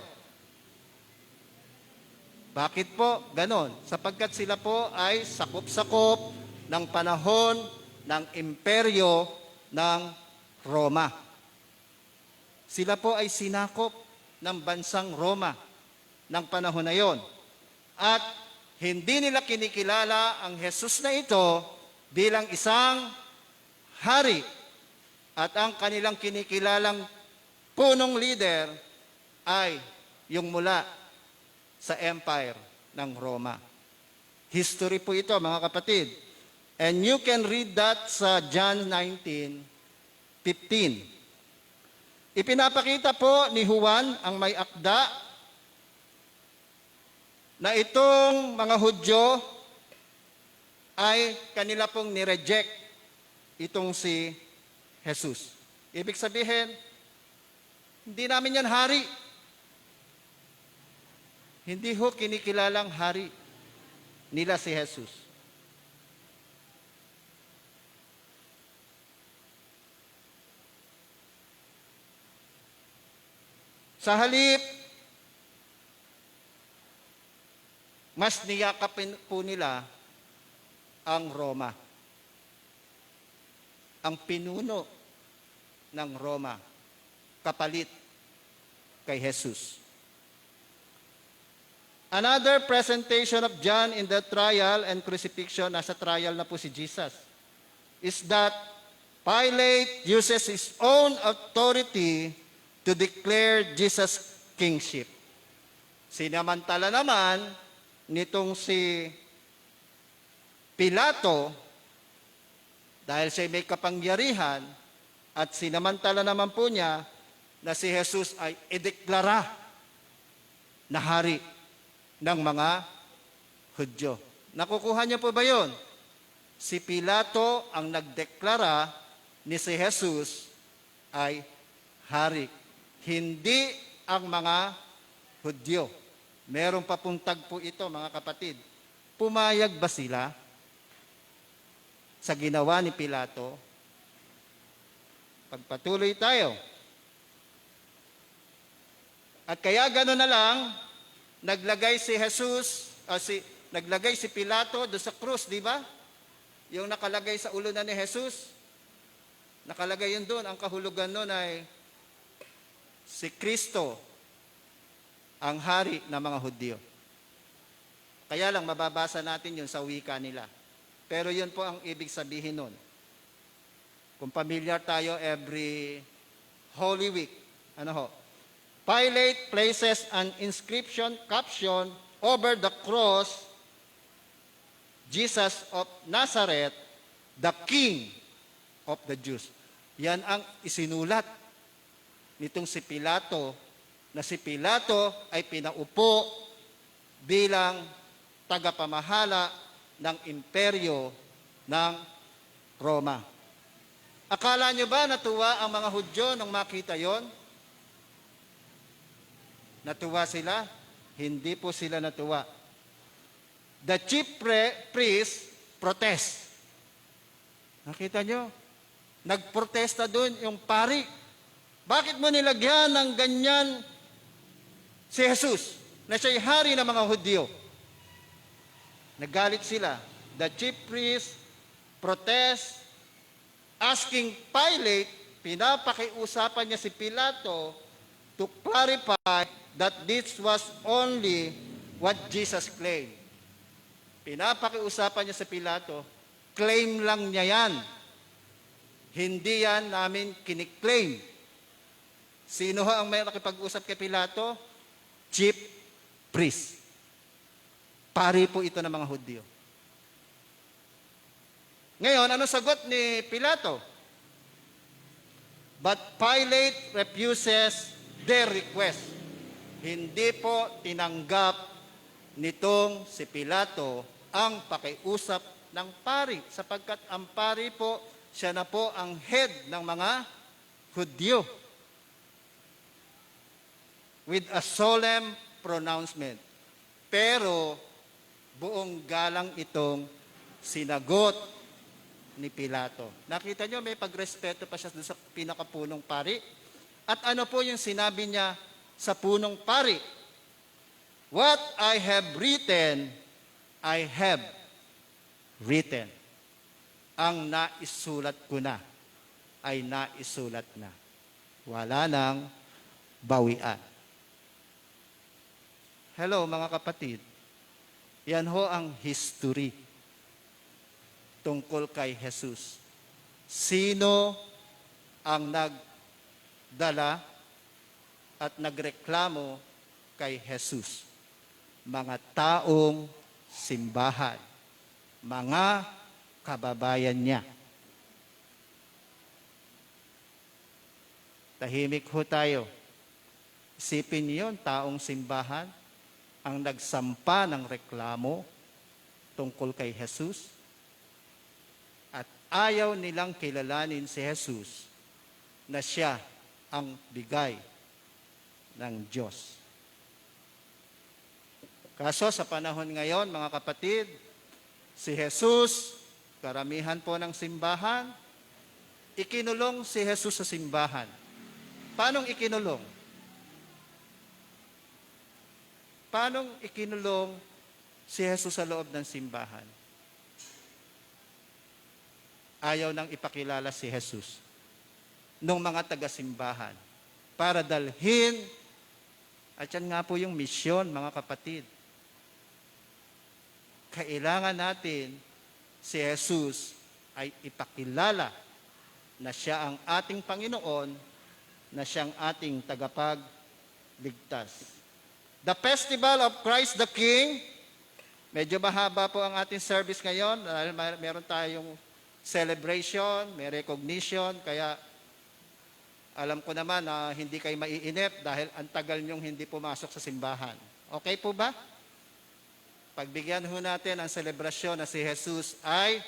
Bakit po ganon? Sapagkat sila po ay sakop-sakop ng panahon ng imperyo ng Roma. Sila po ay sinakop ng bansang Roma ng panahon na yon. At hindi nila kinikilala ang Jesus na ito bilang isang hari. At ang kanilang kinikilalang punong leader ay yung mula sa empire ng Roma. History po ito, mga kapatid. And you can read that sa John 19:15. Ipinapakita po ni Juan ang may akda na itong mga Hudyo ay kanila pong nireject itong si Jesus. Ibig sabihin, hindi namin yan hari. Hindi ho kinikilalang hari nila si Jesus. Sa halip, mas niyakapin po nila ang Roma. Ang pinuno ng Roma, kapalit kay Jesus. Another presentation of John in the trial and crucifixion, nasa trial na po si Jesus, is that Pilate uses his own authority to declare Jesus' kingship. Sinamantala naman nitong si Pilato, dahil siya may kapangyarihan, at sinamantala naman po niya na si Jesus ay ideklara na hari ng mga Hudyo. Nakukuha niyo po ba yun? Si Pilato ang nagdeklara ni si Jesus ay hari. Hindi ang mga Hudyo. Meron pa pong tagpo ito, mga kapatid. Pumayag ba sila sa ginawa ni Pilato? Pagpatuloy tayo. At kaya gano'n na lang, naglagay si Jesus, naglagay si Pilato doon sa krus, di ba? Yung nakalagay sa ulo na ni Jesus, nakalagay yun doon, ang kahulugan noon ay si Kristo, ang hari ng mga Hudyo. Kaya lang, mababasa natin yun sa wika nila. Pero yun po ang ibig sabihin nun. Kung familiar tayo every Holy Week, Pilate places an inscription caption over the cross, Jesus of Nazareth, the King of the Jews. Yan ang isinulat nitong si Pilato na si Pilato ay pinaupo bilang tagapamahala ng imperyo ng Roma. Akala nyo ba natuwa ang mga Hudyo nung makita yon? Natuwa sila? Hindi po sila natuwa. The chief priest protest. Nakita nyo? Nagprotesta doon yung pari. Bakit mo nilagyan ng ganyan si Jesus na siya'y hari ng mga Hudyo? Nagalit sila. The chief priest protest, asking Pilate, pinapakiusapan niya si Pilato to clarify that this was only what Jesus claimed. Pinapakiusapan niya si Pilato, claim lang niya yan. Hindi yan namin kiniklaim. Sino ho ang may nakipag-usap kay Pilato? Chief priest. Pari po ito ng mga Hudyo. Ngayon, ano sagot ni Pilato? But Pilate refuses their request. Hindi po tinanggap nitong si Pilato ang pakiusap ng pari, sapagkat ang pari po, siya na po ang head ng mga Hudyo. With a solemn pronouncement. Pero, buong galang itong sinagot ni Pilato. Nakita nyo, may pagrespeto pa siya sa pinakapunong pari. At ano po yung sinabi niya sa punong pari? What I have written, I have written. Ang naisulat ko na, ay naisulat na. Wala nang bawian. Hello mga kapatid. Yan ho ang history tungkol kay Jesus. Sino ang nagdala at nagreklamo kay Jesus? Mga taong simbahan, mga kababayan niya. Tahimik ho tayo. Isipin niyo, taong simbahan ang nagsampa ng reklamo tungkol kay Jesus. At ayaw nilang kilalanin si Jesus na siya ang bigay ng Diyos. Kaso sa panahon ngayon, mga kapatid, si Jesus, karamihan po ng simbahan, ikinulong si Jesus sa simbahan. Paanong ikinulong? Paanong ikinulong si Jesus sa loob ng simbahan? Ayaw nang ipakilala si Jesus ng mga taga-simbahan para dalhin, at yan nga po yung misyon, mga kapatid. Kailangan natin si Jesus ay ipakilala na siya ang ating Panginoon, na siyang ating tagapagligtas. The Festival of Christ the King, medyo mahaba po ang ating service ngayon dahil meron tayong celebration, may recognition, kaya alam ko naman na hindi kayo maiinip dahil ang tagal niyong hindi pumasok sa simbahan. Okay po ba? Pagbigyan ho natin ang selebrasyon na si Jesus ay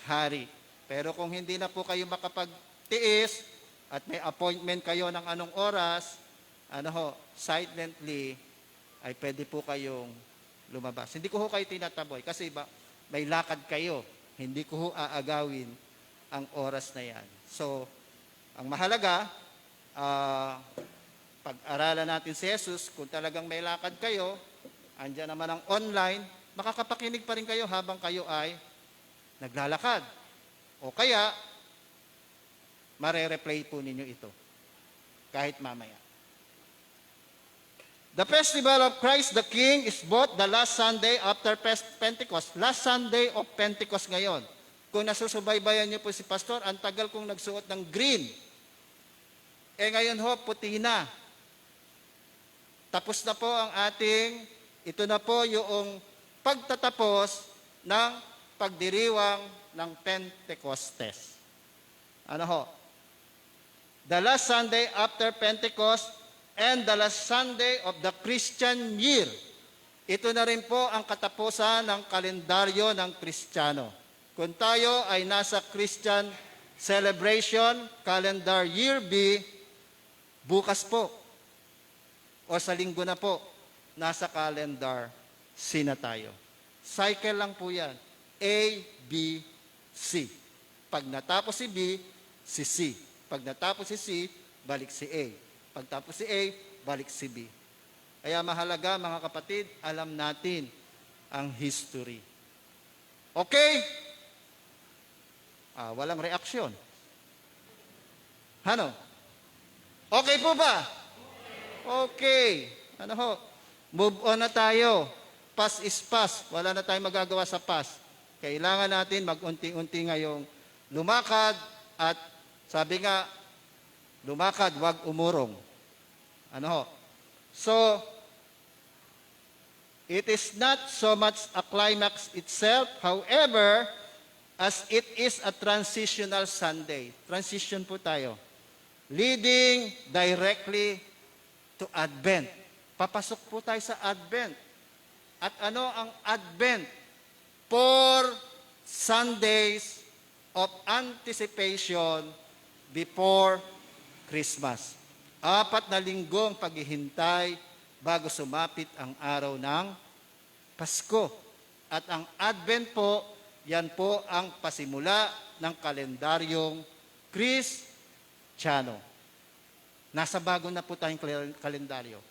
hari. Pero kung hindi na po kayo makapagtiis at may appointment kayo ng anong oras, silently, ay pwede po kayong lumabas. Hindi ko ho kayo tinataboy kasi may lakad kayo. Hindi ko ho aagawin ang oras na yan. So, ang mahalaga, pag-aralan natin si Jesus, kung talagang may lakad kayo, andyan naman ang online, makakapakinig pa rin kayo habang kayo ay naglalakad. O kaya, mare-replay po ninyo ito, kahit mamaya. The Festival of Christ the King is both the last Sunday after Pentecost. Last Sunday of Pentecost ngayon. Kung nasusubaybayan niyo po si Pastor, ang tagal kong nagsuot ng green. Ngayon ho, puti na. Tapos na po ang ito na po yung pagtatapos ng pagdiriwang ng Pentecostes. The last Sunday after Pentecost, and the last Sunday of the Christian year. Ito na rin po ang katapusan ng kalendaryo ng Kristiyano. Kung tayo ay nasa Christian celebration, calendar year B, bukas po o sa linggo na po, nasa calendar C na tayo. Cycle lang po yan. A, B, C. Pag natapos si B, si C. Pag natapos si C, balik si A. Pag tapos si A, balik si B. Kaya mahalaga mga kapatid, alam natin ang history. Okay? Walang reaksyon. Ano? Okay po ba? Okay. Ano ho? Move on na tayo. Past is past. Wala na tayong magagawa sa past. Kailangan natin mag-unti-unti ngayong lumakad at sabi nga, lumakad, wag umurong. Ano ho? So, it is not so much a climax itself, however, as it is a transitional Sunday. Transition po tayo. Leading directly to Advent. Papasok po tayo sa Advent. At ano ang Advent? 4 Sundays of anticipation before Christmas. 4 na linggong paghihintay bago sumapit ang araw ng Pasko. At ang Advent po, yan po ang pasimula ng kalendaryong Kristiyano. Nasa bago na po tayong kalendaryo.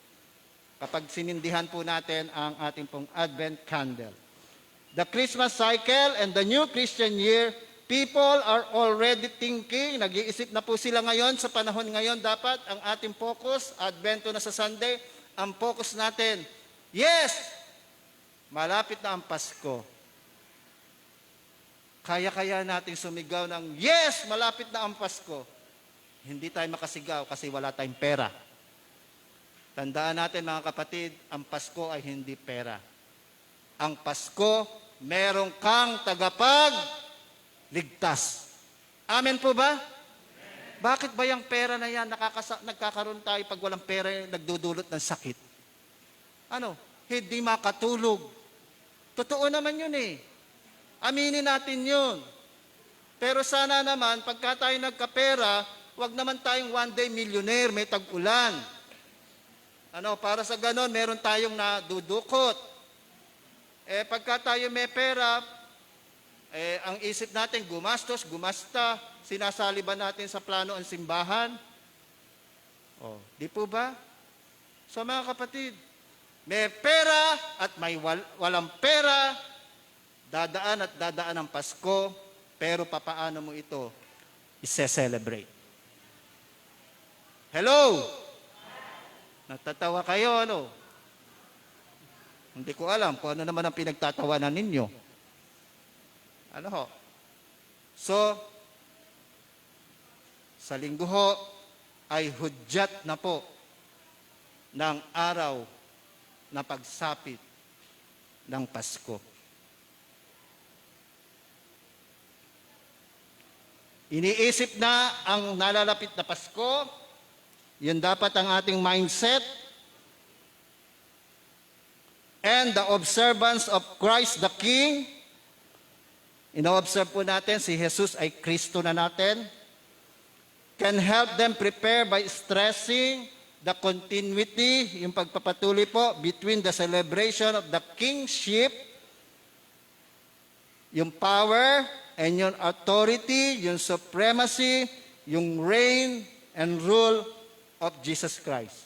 Kapag sinindihan po natin ang ating pong Advent candle. The Christmas cycle and the new Christian year, people are already thinking, nag-iisip na po sila ngayon, sa panahon ngayon, dapat ang ating focus, Advento na sa Sunday, ang focus natin, yes, malapit na ang Pasko. Kaya-kaya nating sumigaw ng, yes, malapit na ang Pasko. Hindi tayo makasigaw kasi wala tayong pera. Tandaan natin mga kapatid, ang Pasko ay hindi pera. Ang Pasko, merong kang tagapagligtas. Amen po ba? Bakit ba yung pera na yan, nagkakaroon tayo pag walang pera, nagdudulot ng sakit? Ano? Hindi makatulog. Totoo naman yun eh. Aminin natin yun. Pero sana naman, pagka tayo nagkapera, wag naman tayong one day millionaire, may tag-ulan. Ano, para sa ganon, meron tayong nadudukot. Pagka tayo may pera, ang isip natin, gumastos, gumasta, sinasali ba natin sa plano ang simbahan? Di po ba? So mga kapatid, may pera at may walang pera, dadaan at dadaan ang Pasko, pero papaano mo ito i-celebrate? Hello? Natatawa kayo, ano? Hindi ko alam kung ano naman ang pinagtatawanan ninyo. Ano ho? So, sa linggo ho, ay hudyat na po ng araw na pagsapit ng Pasko. Iniisip na ang nalalapit na Pasko, yun dapat ang ating mindset, and the observance of Christ the King. Ino-observe po natin si Jesus ay Kristo na natin. Can help them prepare by stressing the continuity, yung pagpapatuloy po between the celebration of the kingship, yung power and yung authority, yung supremacy, yung reign and rule of Jesus Christ,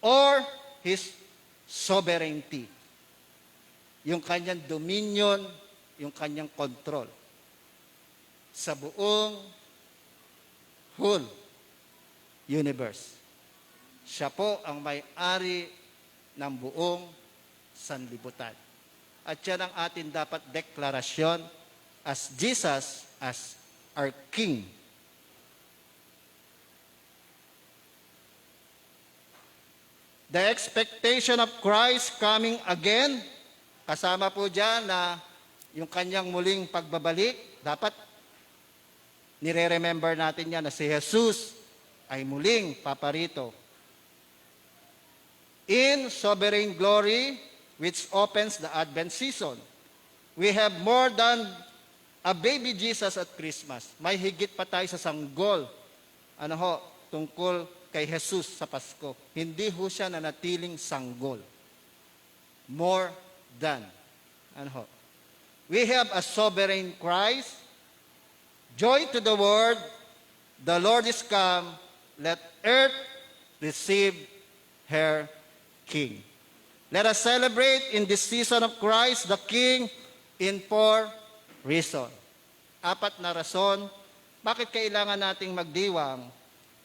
or His sovereignty, yung kanyang dominion, yung kanyang control sa buong whole universe. Siya po ang may-ari ng buong sanlibutan. At yan ang atin dapat deklarasyon as Jesus as our King. The expectation of Christ coming again, kasama po dyan na yung kanyang muling pagbabalik, dapat nire-remember natin yan na si Jesus ay muling paparito. in sovereign glory, which opens the Advent season. We have more than a baby Jesus at Christmas. May higit pa tayo sa sanggol. Tungkol kay Jesus sa Pasko. Hindi ho siya nanatiling sanggol. More than. We have a sovereign Christ. Joy to the world. The Lord is come. Let earth receive her King. Let us celebrate in this season of Christ the King in 4 reasons. 4 na rason bakit kailangan nating magdiwang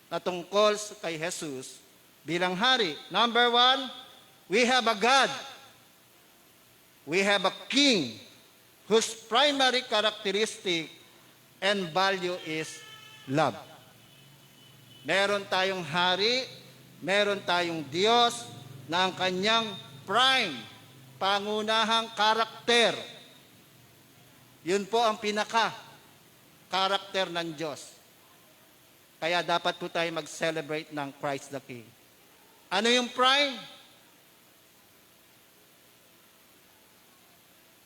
na tungkol kay Jesus bilang hari. Number 1, we have a God. We have a King whose primary characteristic and value is love. Meron tayong hari, meron tayong Diyos na ang kanyang prime, pangunahang karakter. Yun po ang pinaka-karakter ng Diyos. Kaya dapat po tayo mag-celebrate ng Christ the King. Ano yung prime?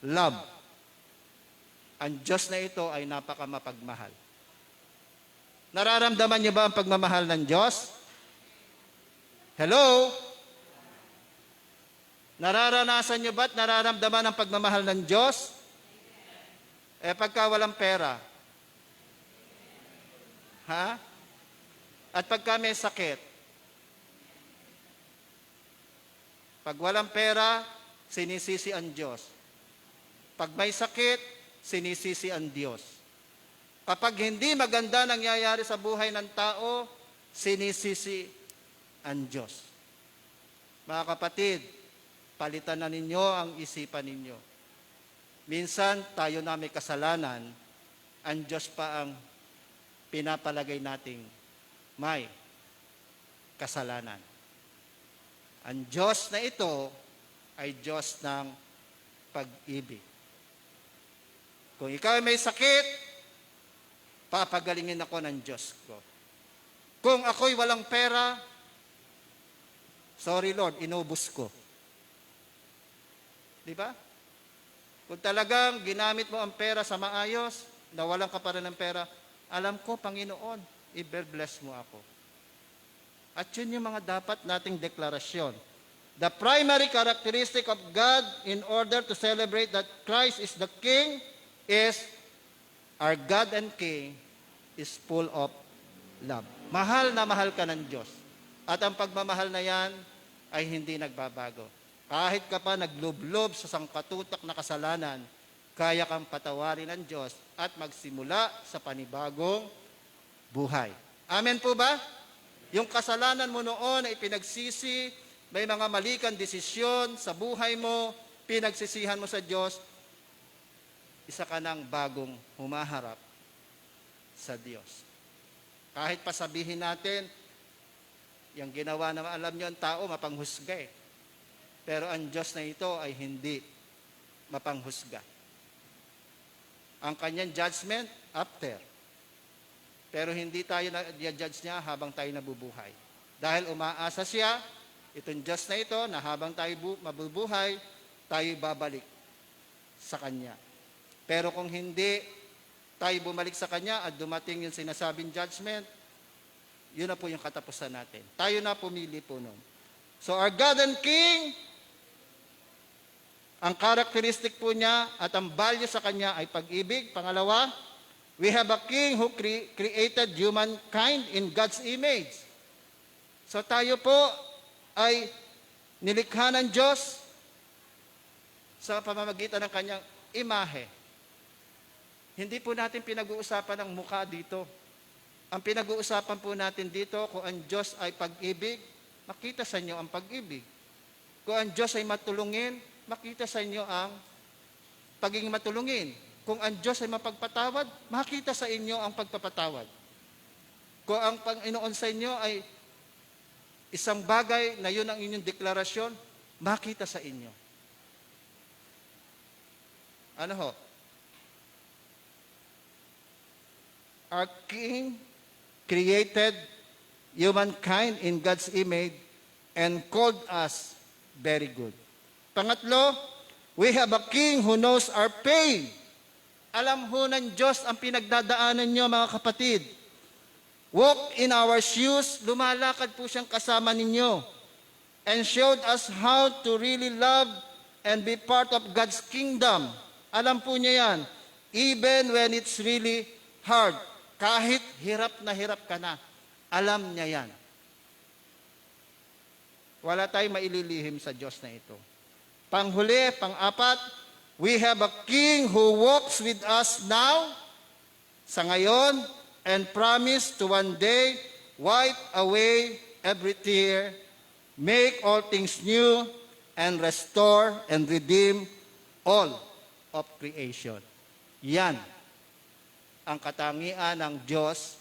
Love. Ang Diyos na ito ay napakamapagmahal. Nararamdaman niyo ba ang pagmamahal ng Diyos? Hello? Nararanasan niyo ba at nararamdaman ang pagmamahal ng Diyos? Pagka walang pera. Ha? At pagka may sakit. Pag walang pera, sinisisi ang Diyos. Pag may sakit, sinisisi ang Diyos. Kapag hindi maganda nangyayari sa buhay ng tao, sinisisi ang Diyos. Mga kapatid, palitan na ninyo ang isipan ninyo. Minsan, tayo na may kasalanan, ang Diyos pa ang pinapalagay nating may kasalanan. Ang Diyos na ito ay Diyos ng pag-ibig. Kung ikaw ay may sakit, papagalingin ako ng Diyos ko. Kung ako'y walang pera, sorry Lord, inubos ko. Di ba? Kung talagang ginamit mo ang pera sa maayos, nawalan ka pa rin ng pera, alam ko, Panginoon, i-bless mo ako. At yun yung mga dapat nating deklarasyon. The primary characteristic of God in order to celebrate that Christ is the King is our God and King is full of love. Mahal na mahal ka ng Diyos. At ang pagmamahal na yan ay hindi nagbabago. Kahit ka pa naglublob sa sangkatutak na kasalanan, kaya kang patawarin ng Diyos at magsimula sa panibagong buhay. Amen po ba? Yung kasalanan mo noon ay pinagsisi, may mga mali kang desisyon sa buhay mo, pinagsisihan mo sa Diyos, isa ka ng bagong humaharap sa Diyos. Kahit pasabihin natin, yung ginawa na alam nyo ang tao, mapanghusga eh. Pero ang Diyos na ito ay hindi mapanghusga. Ang kanyang judgment, after. Pero hindi tayo na-judge niya habang tayo nabubuhay. Dahil umaasa siya, itong Diyos na ito, na habang tayo mabubuhay, tayo babalik sa Kanya. Pero kung hindi tayo bumalik sa Kanya at dumating yung sinasabing judgment, yun na po yung katapusan natin. Tayo na pumili po nun. So our God and King, ang characteristic po niya at ang value sa Kanya ay pag-ibig. Pangalawa, we have a King who created humankind in God's image. So tayo po ay nilikha ng Diyos sa pamamagitan ng Kanyang imahe. Hindi po natin pinag-uusapan ang mukha dito. Ang pinag-uusapan po natin dito, kung ang Diyos ay pag-ibig, makita sa inyo ang pag-ibig. Kung ang Diyos ay matulungin, makita sa inyo ang pagiging matulungin. Kung ang Diyos ay mapagpatawad, makita sa inyo ang pagpapatawad. Kung ang Panginoon sa inyo ay isang bagay na yun ang inyong deklarasyon, makita sa inyo. Ano ho? Our King created humankind in God's image and called us very good. Pangatlo, we have a king who knows our pain. Alam ho ng Diyos ang pinagdadaanan nyo, mga kapatid. Walk in our shoes, lumalakad po siyang kasama ninyo, and showed us how to really love and be part of God's kingdom. Alam po niya yan, even when it's really hard, kahit hirap ka na, alam niya yan. Wala tayong maililihim sa Diyos na ito. Panghuli, pang-apat, we have a king who walks with us now, sa ngayon, and promise to one day wipe away every tear, make all things new, and restore and redeem all of creation. Yan ang katangian ng Diyos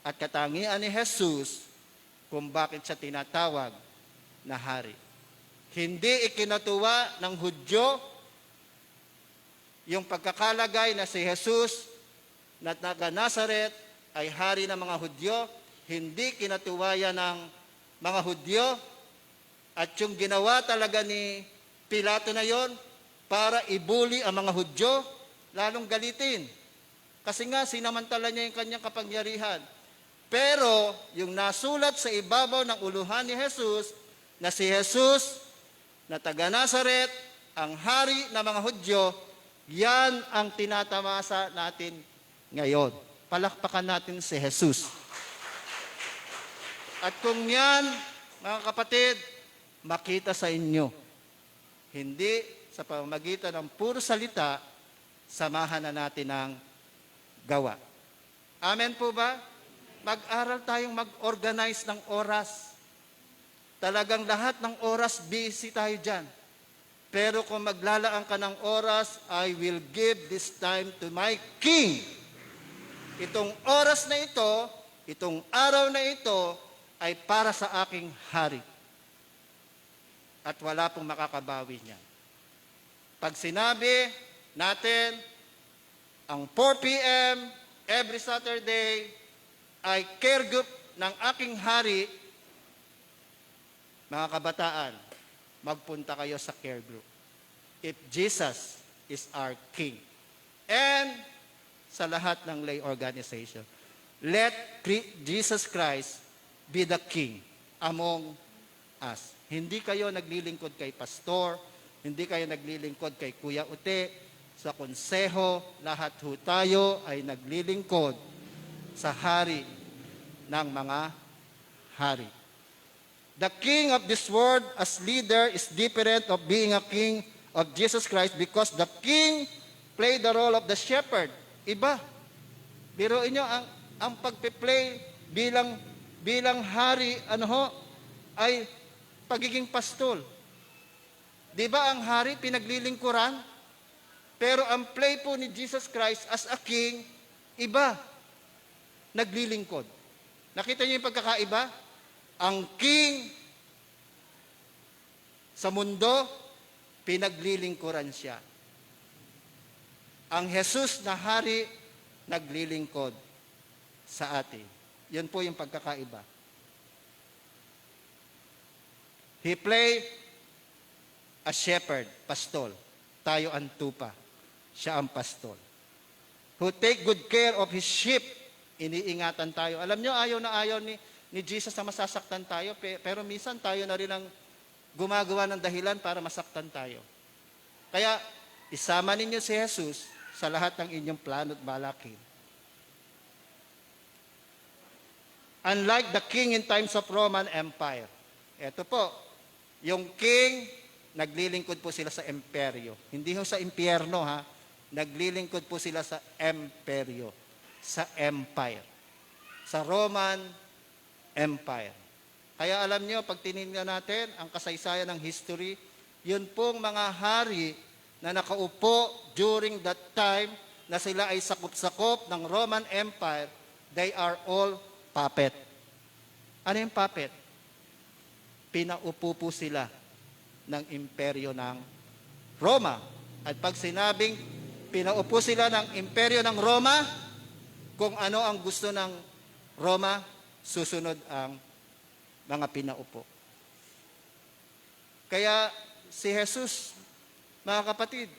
at katangian ni Jesus kung bakit siya tinatawag na hari. Hindi ikinatuwa ng Hudyo yung pagkakalagay na si Jesus na taga Nazaret ay hari ng mga Hudyo. Hindi kinatuwa yan ng mga Hudyo. At yung ginawa talaga ni Pilato na yon para ibuli ang mga Hudyo, lalong galitin. Kasi nga, sinamantala niya yung kanyang kapangyarihan. Pero, yung nasulat sa ibabaw ng uluhan ni Jesus, na si Jesus, na taga Nazaret, ang hari ng mga Hudyo, yan ang tinatamasa natin ngayon. Palakpakan natin si Jesus. At kung yan, mga kapatid, makita sa inyo, hindi sa pamamagitan ng puro salita, samahan na natin ng gawa. Amen po ba? Mag-aral tayong mag-organize ng oras. Talagang lahat ng oras, busy tayo dyan. Pero kung maglalaan ka ng oras, I will give this time to my King. Itong oras na ito, itong araw na ito, ay para sa aking hari. At wala pong makakabawi niya. Pag sinabi natin, ang 4 p.m. every Saturday ay care group ng aking hari, mga kabataan, magpunta kayo sa care group. If Jesus is our King. And sa lahat ng lay organization, let Jesus Christ be the King among us. Hindi kayo naglilingkod kay pastor, hindi kayo naglilingkod kay Kuya Ute, sa konseho, lahat ho tayo ay naglilingkod sa hari ng mga hari. The king of this world as leader is different of being a king of Jesus Christ because the king played the role of the shepherd. Iba. Biruin nyo, ang pagpe-play bilang hari, ay pagiging pastol. Di ba ang hari pinaglilingkuran? Pero ang play po ni Jesus Christ as a king, iba. Naglilingkod. Nakita niyo yung pagkakaiba? Ang king sa mundo, pinaglilingkuran siya. Ang Jesus na hari, naglilingkod sa atin. Yun po yung pagkakaiba. He played a shepherd, pastol. Tayo ang tupa. Siya ang pastol. Who take good care of his sheep. Iniingatan tayo. Alam nyo, ayaw na ayaw ni Jesus na masasaktan tayo, pero minsan tayo na rin ang gumagawa ng dahilan para masaktan tayo. Kaya, isama ninyo si Jesus sa lahat ng inyong plano at balakin. Unlike the king in times of Roman Empire. Ito po, yung king, naglilingkod po sila sa imperyo. Hindi ho sa impyerno, ha? Naglilingkod po sila sa imperyo, sa empire, sa Roman Empire. Kaya alam nyo, pag tinignan natin ang kasaysayan ng history, yun pong mga hari na nakaupo during that time na sila ay sakop-sakop ng Roman Empire, they are all puppet. Ano yung puppet? Pinaupo po sila ng imperyo ng Roma. At pag sinabing pinaupo sila ng imperyo ng Roma, kung ano ang gusto ng Roma, susunod ang mga pinaupo. Kaya si Jesus, mga kapatid,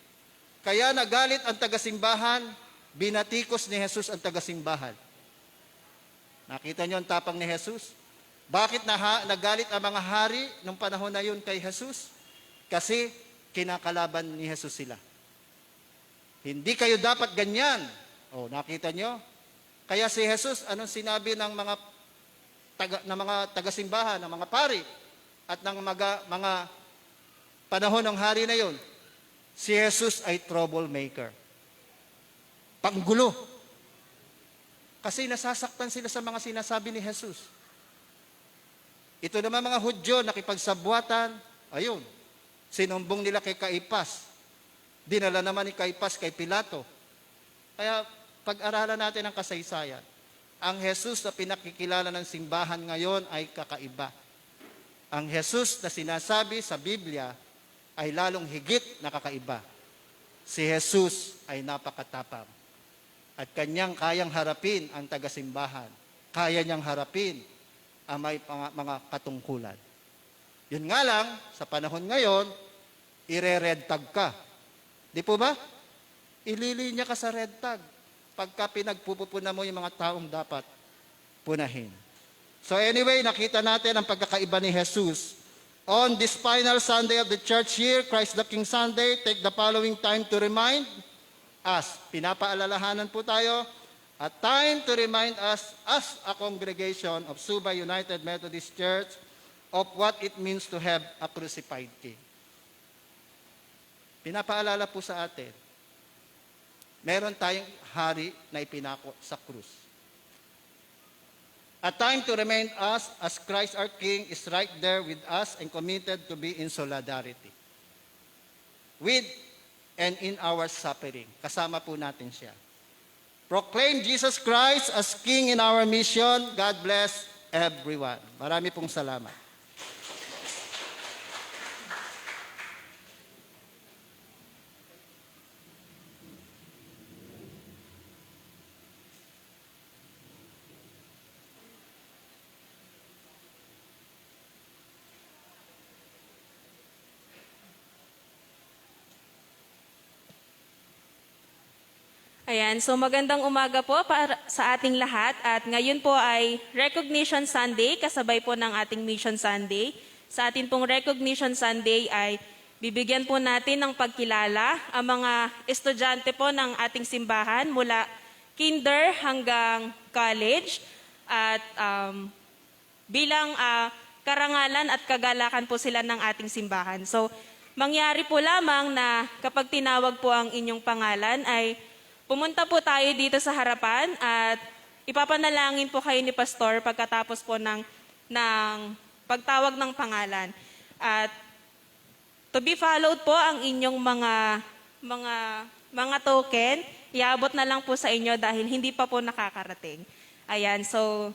kaya nagalit ang tagasimbahan, binatikos ni Jesus ang tagasimbahan. Nakita niyo ang tapang ni Jesus? Bakit nagalit ang mga hari nung panahon na yun kay Jesus? Kasi kinakalaban ni Jesus sila. Hindi kayo dapat ganyan. O, nakita niyo? Kaya si Jesus, anong sinabi ng mga tagasimbahan, ng mga pari, at ng mga panahon ng hari na yon? Si Jesus ay troublemaker. Panggulo. Kasi nasasaktan sila sa mga sinasabi ni Jesus. Ito naman mga Hudyo, nakipagsabwatan, ayun, sinumbong nila kay Caiphas. Dinala naman ni Caiphas kay Pilato. Kaya pag-aralan natin ang kasaysayan, ang Jesus na pinakikilala ng simbahan ngayon ay kakaiba. Ang Jesus na sinasabi sa Biblia ay lalong higit na kakaiba. Si Jesus ay napakatapang. At kanyang kayang harapin ang tagasimbahan. Kaya niyang harapin ang may mga katungkulan. Yun nga lang, sa panahon ngayon, ire-red tag ka. Di po ba? Ililinya ka sa red tag pagka pinagpupuna mo yung mga taong dapat punahin. So anyway, nakita natin ang pagkakaiba ni Jesus. On this final Sunday of the church year, Christ the King Sunday, take the following time to remind us. Pinapaalalahanan po tayo. A time to remind us as a congregation of Suba United Methodist Church of what it means to have a crucified King. Pinapaalala po sa atin, meron tayong hari na ipinako sa krus. A time to remind us as Christ our King is right there with us and committed to be in solidarity. With and in our suffering. Kasama po natin siya. Proclaim Jesus Christ as King in our mission. God bless everyone. Marami pong salamat. Ayan, so magandang umaga po para sa ating lahat at ngayon po ay Recognition Sunday, kasabay po ng ating Mission Sunday. Sa ating pong Recognition Sunday ay bibigyan po natin ng pagkilala ang mga estudyante po ng ating simbahan mula kinder hanggang college at bilang karangalan at kagalakan po sila ng ating simbahan. So mangyari po lamang na kapag tinawag po ang inyong pangalan ay pumunta po tayo dito sa harapan at ipapanalangin po kayo ni Pastor pagkatapos po ng pagtawag ng pangalan. At to be followed po ang inyong mga token, iabot na lang po sa inyo dahil hindi pa po nakakarating. Ayan, so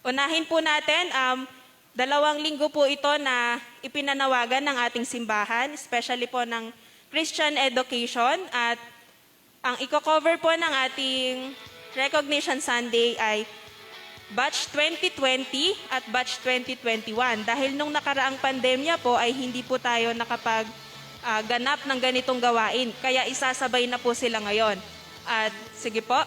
unahin po natin, 2 linggo po ito na ipinanawagan ng ating simbahan, especially po ng Christian education at ang i-cover po ng ating Recognition Sunday ay Batch 2020 at Batch 2021. Dahil nung nakaraang pandemya po ay hindi po tayo nakapag-ganap ng ganitong gawain. Kaya isasabay na po sila ngayon. At sige po,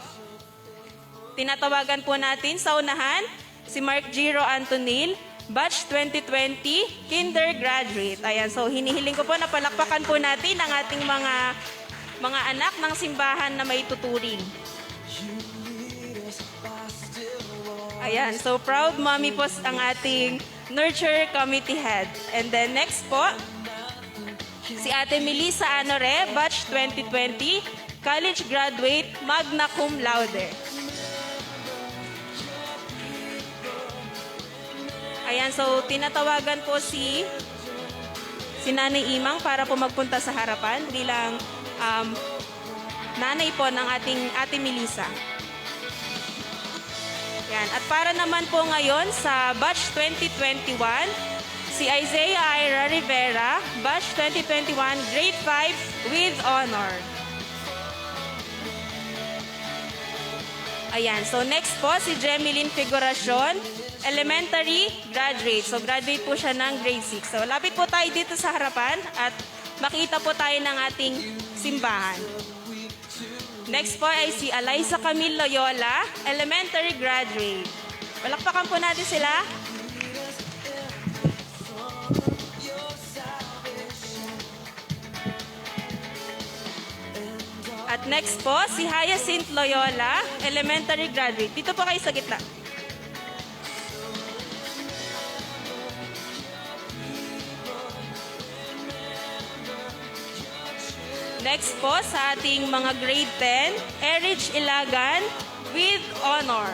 tinatawagan po natin sa unahan si Mark Giro Antonil, Batch 2020, Kinder Graduate. Ayan, so hinihiling ko po na palakpakan po natin ang ating mga anak ng simbahan na may tuturing. Ayan, so proud mommy po ang ating nurture committee head. And then next po, si Ate Melissa Anore, Batch 2020, college graduate, magna cum laude. Ayan, so tinatawagan po si Nanay Imang para po magpunta sa harapan bilang nanay po ng ating Ate Melissa. Yan. At para naman po ngayon sa Batch 2021, si Isaiah Ira Rivera, Batch 2021, Grade 5 with Honor. Ayan. So next po, si Jemeline Figuracion, elementary graduate. So graduate po siya ng grade 6. So lapit po tayo dito sa harapan at makita po tayo ng ating simbahan. Next po ay si Eliza Camille Loyola, elementary graduate. Palakpakan po natin sila. At next po, si Hyacinth Loyola, elementary graduate. Dito po kayo sa gitna. Next po sa ating mga grade 10, Erich Ilagan with honor.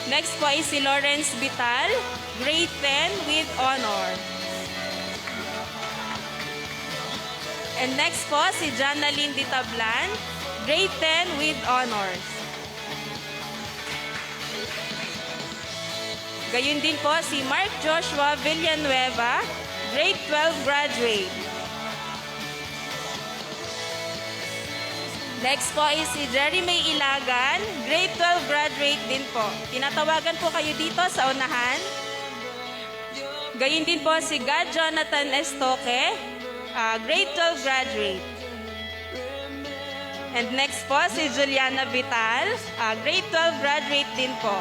Next po ay si Lawrence Vital, grade 10 with honor. And next po si Janaline Ditablan, grade 10 with honors. Gayun din po si Mark Joshua Villanueva, grade 12 graduate. Next po is si Jeremy Ilagan, grade 12 graduate din po. Tinatawagan po kayo dito sa unahan. Gayun din po si God Jonathan Estoque, grade 12 graduate. And next po si Juliana Vital, grade 12 graduate din po.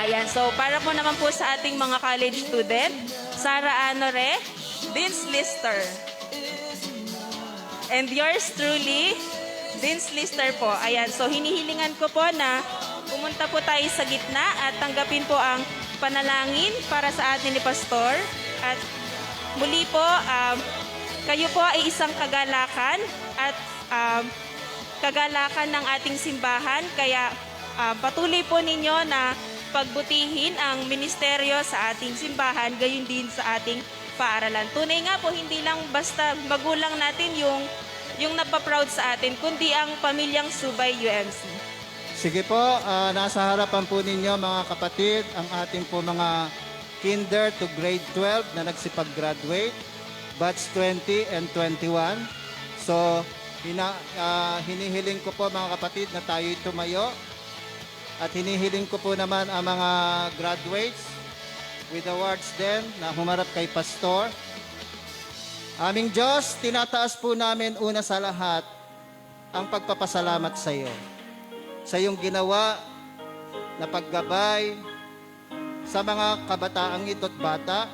Ayan, so para po naman po sa ating mga college student, Sara Anore, Vince Lister. And yours truly, Vince Lister po. Ayan, so hinihilingan ko po na pumunta po tayo sa gitna at tanggapin po ang panalangin para sa atin ni Pastor. At muli po, kayo po ay isang kagalakan at kagalakan ng ating simbahan. Kaya patuloy po ninyo na pagbutihin ang ministeryo sa ating simbahan, gayon din sa ating paaralan. Tunay nga po, hindi lang basta magulang natin yung napaproud sa atin, kundi ang pamilyang Subay UMC. Sige po, nasa harapan po ninyo mga kapatid, ang ating po mga kinder to grade 12 na nagsipag-graduate, batch 20 and 21. So, hinihiling ko po mga kapatid na tayo'y tumayo. At hinihiling ko po naman ang mga graduates with awards din na humarap kay Pastor. Aming Diyos, tinataas po namin una sa lahat ang pagpapasalamat sa iyo. Sa iyong ginawa na paggabay sa mga kabataang ito't bata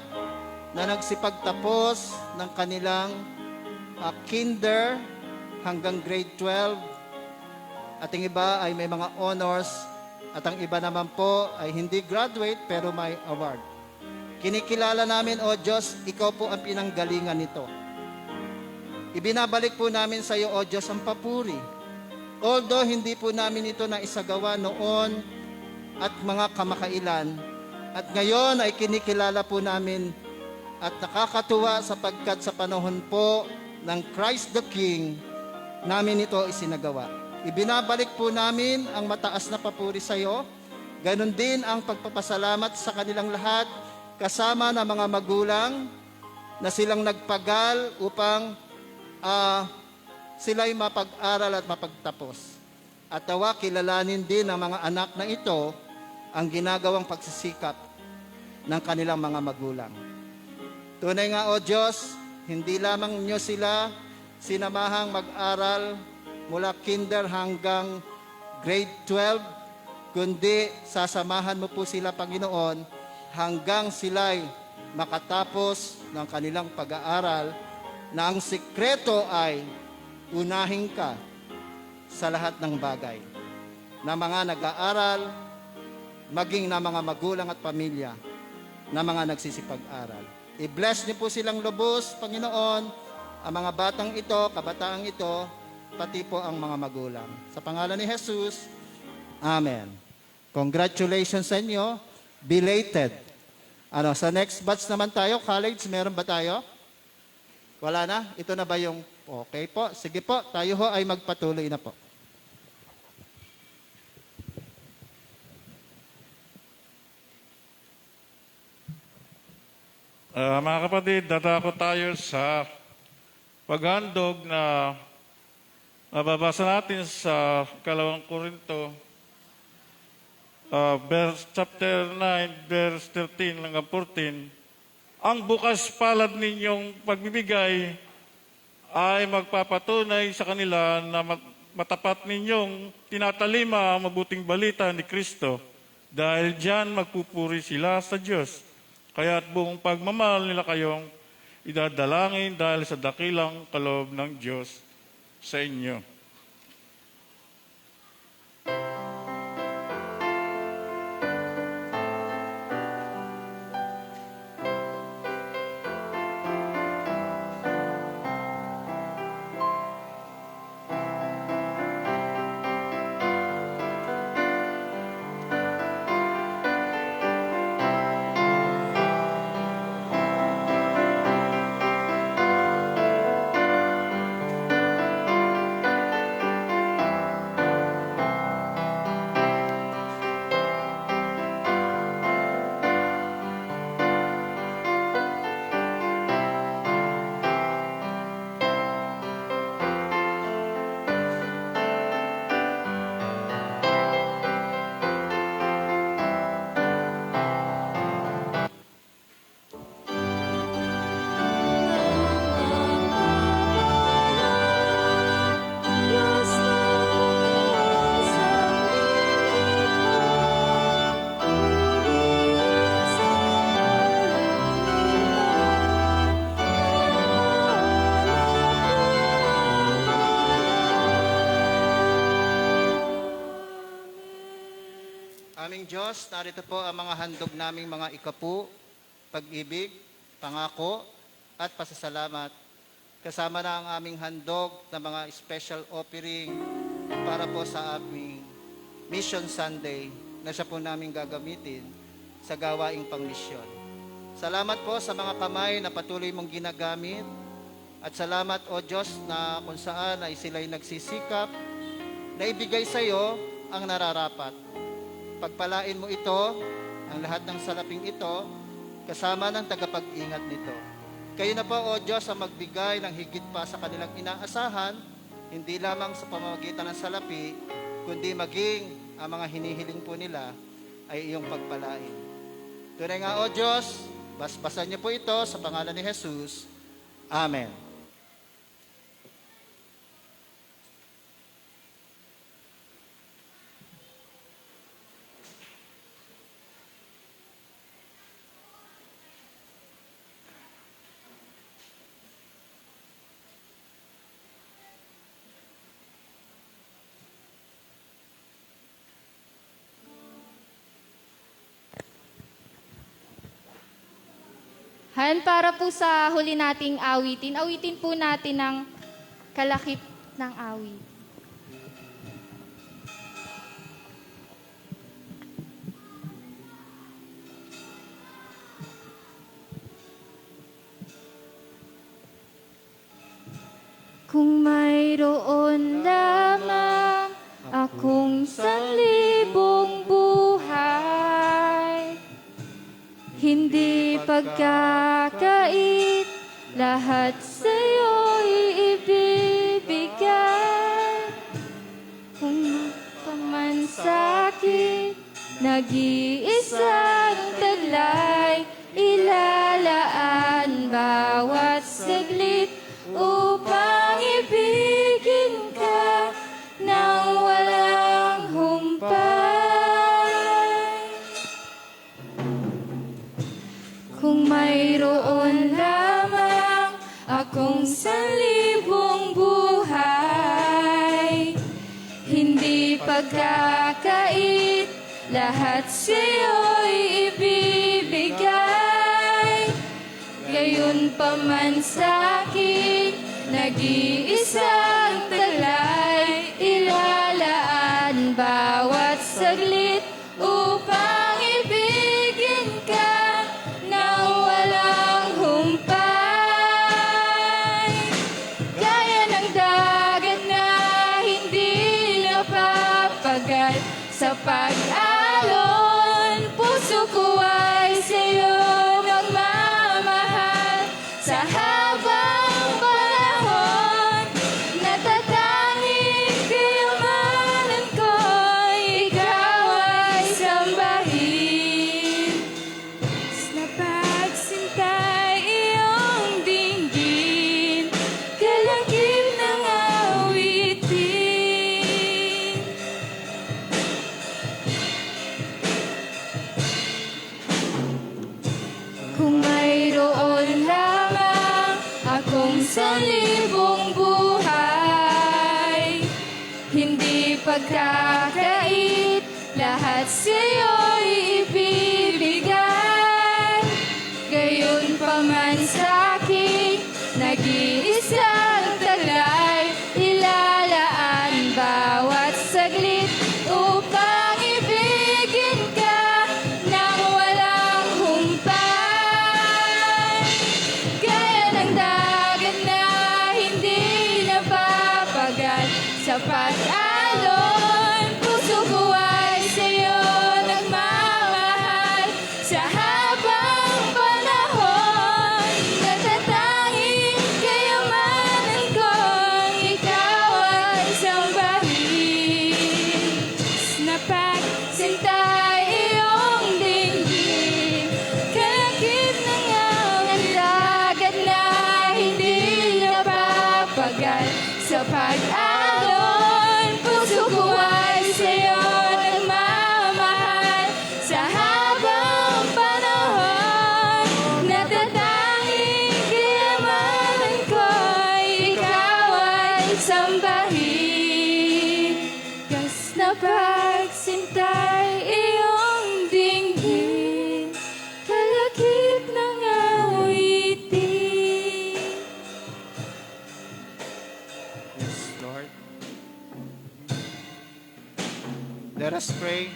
na nagsipagtapos ng kanilang kinder hanggang grade 12. At ang iba ay may mga honors. At ang iba naman po ay hindi graduate pero may award. Kinikilala namin, O Diyos, ikaw po ang pinanggalingan nito. Ibinabalik po namin sa iyo, O Diyos, ang papuri. Although hindi po namin ito na isagawa noon at mga kamakailan, at ngayon ay kinikilala po namin at nakakatuwa sapagkat sa panahon po ng Christ the King, namin ito isinagawa. Ibinabalik po namin ang mataas na papuri sa iyo. Ganon din ang pagpapasalamat sa kanilang lahat, kasama ng mga magulang na silang nagpagal upang sila'y mapag-aral at mapagtapos. At tawa, kilalanin din ng mga anak na ito ang ginagawang pagsisikap ng kanilang mga magulang. Tunay nga, O Diyos, hindi lamang niyo sila sinamahang mag-aral mula kinder hanggang grade 12, kundi sasamahan mo po sila, Panginoon, hanggang sila'y makatapos ng kanilang pag-aaral na ang sikreto ay unahin ka sa lahat ng bagay na mga nag-aaral, maging na mga magulang at pamilya na mga nagsisipag-aral. I-bless niyo po silang lubos, Panginoon, ang mga batang ito, kabataang ito, pati po ang mga magulang. Sa pangalan ni Jesus, Amen. Congratulations sa inyo. Belated. Sa next batch naman tayo, college, meron ba tayo? Wala na? Ito na ba yung... Okay po. Sige po, tayo ho ay magpatuloy na po. Mga kapatid, dadako tayo sa paghandog na Babasa natin sa 2 Korinto, chapter 9, verse 13 hanggang 14. Ang bukas palad ninyong pagbibigay ay magpapatunay sa kanila na matapat ninyong tinatalima ang mabuting balita ni Kristo. Dahil diyan magpupuri sila sa Diyos. Kaya't buong pagmamahal nila kayong idadalangin dahil sa dakilang kaloob ng Diyos sa inyo. Aming Diyos, narito po ang mga handog naming mga ikapu, pag-ibig, pangako, at pasasalamat. Kasama na ang aming handog na mga special offering para po sa aming Mission Sunday na siya po namin gagamitin sa gawaing pangmisyon. Salamat po sa mga kamay na patuloy mong ginagamit at salamat o Diyos na kung saan ay sila'y nagsisikap na ibigay sa iyo ang nararapat. Pagpalain mo ito, ang lahat ng salaping ito, kasama ng tagapag-ingat nito. Kayo na po, O Diyos, ang magbigay ng higit pa sa kanilang inaasahan, hindi lamang sa pamamagitan ng salapi, kundi maging ang mga hinihiling po nila ay iyong pagpalain. Tunay nga, O Diyos, basbasan niyo po ito sa pangalan ni Jesus. Amen. Han, para po sa huli nating awitin, awitin po natin ng kalakip ng awit. Kung mayroon lamang akong 1,000 buhay, hindi pagkakait, lahat sa'yo'y ibibigay. Kung paman sa'kin, nag-iisang taglay, ilalaan bawat saglit upang ibigin ka nang walang humpay. Kung mayroon lamang akong 1,000 buhay, hindi pagkakait, lahat sa'yo'y ibibigay. Gayon pa man sa'kin, nag-iisang taglay, ilalaan bawat saglit upang ibigin ka nang walang humpay. Gaya ng dagat na hindi napapagal sa pag-alon, puso ko ay sa'yo magmamahal. Sa habang panahon, natatanging kung sa libong buhay. Hindi pagkakait, lahat sa'yo'y ibibigay. Gayon pa man sa'kin, nag-iisang talay, ilalaan bawat saglit upang ibigin ka ng walang humpay. Gaya ng dagat na hindi napapagal sa pag-alon, puso ko ay sa'yo nagmamahal. Sa habang panahon, natatanging kayamanan ko, ikaw ay sambahin. Na pagsintay iyong dinggin, kalakip ng ang dagat na hindi napapagal sa pag-alon, puso ko ay sa'yo nagmamahal. Sa habang panahon, natatanging kayamanan ko, ikaw ay sambahin. Kas na pagsintay iyong dinggin, kalakip ng awitin. Yes, Lord. Let us pray.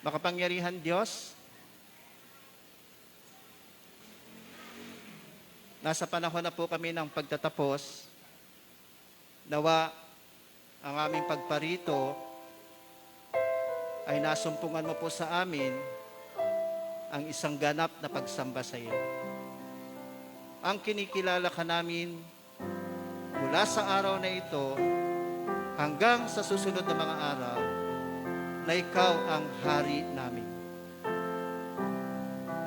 Makapangyarihan Diyos, nasa panahon na po kami ng pagtatapos. Nawa ang aming pagparito ay nasumpungan mo po sa amin ang isang ganap na pagsamba sa iyo. Ang kinikilala ka namin mula sa araw na ito hanggang sa susunod na mga araw na ikaw ang hari namin.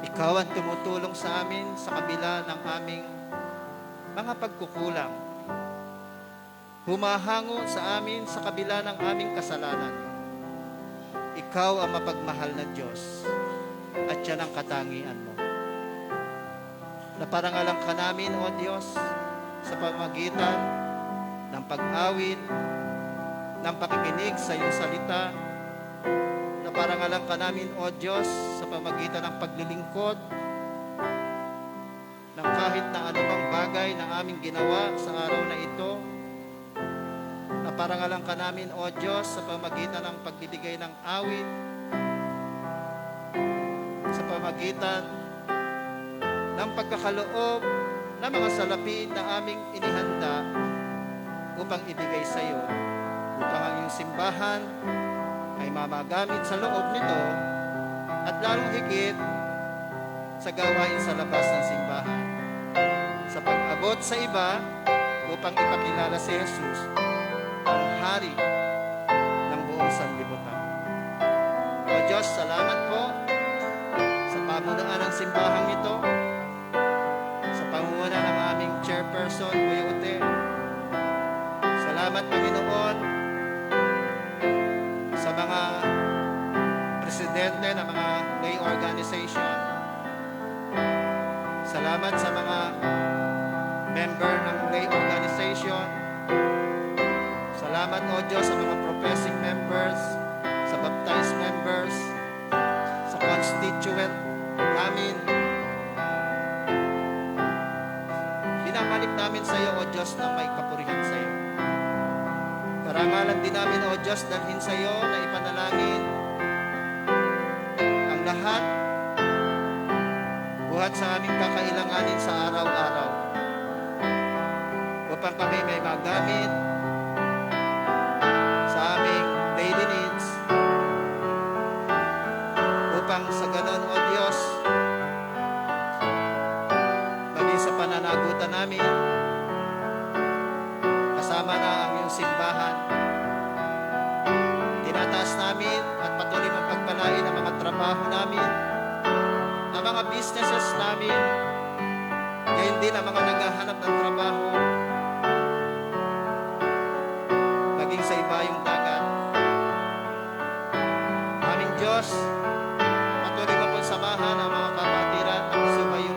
Ikaw ang tumutulong sa amin sa kabila ng aming mga pagkukulang. Humahango sa amin sa kabila ng aming kasalanan. Ikaw ang mapagmahal na Diyos at yan ang katangian mo. Naparangalan ka namin, O Diyos, sa pamamagitan ng pag-awit, ng pakikinig sa iyong salita. Naparangalan ka namin, O Diyos, sa pamamagitan ng paglilingkod, ng kahit na anumang bagay na aming ginawa sa araw na ito. Naparangalan ka namin, O Diyos, sa pamamagitan ng pagbibigay ng awit, sa pamamagitan ng pagkakaloob ng mga salapin na aming inihanda upang ibigay sa iyo, upang ang iyong simbahan ay mamagamit sa loob nito at lalong higit sa gawain sa labas ng simbahan, sa pag-abot sa iba upang ipakilala si Jesus, ang hari ng buong sanlibutan. O Diyos, salamat po sa pamunuan ng simbahang ito, sa pamumuno ng aming chairperson, Kuya Ute. Salamat, Panginoon, sa mga presidente ng mga lay organization. Salamat sa mga member ng lay organization. Salamat, O Diyos, sa mga professing members, sa baptized members, sa constituent namin. Binangalip namin sa iyo, O Diyos, na may kapurihan sa iyo. Karangalan din namin, O Diyos, dalhin sa iyo na ipanalangin ang lahat buhat sa aming kakailanganin sa araw-araw upang kami may magamit sa aming daily needs, upang sa ganon, O Diyos, maging sa pananagutan namin kasama na ang iyong simbahan. Tinataas namin at patuloy mong pagpalain ang mga trabaho namin, ang mga businesses namin, gayon din ang mga naghahanap ng trabaho, maging sa ibayong dagat. Aming Diyos, patuloy mo pong samahan ang mga kapatiran at sumayo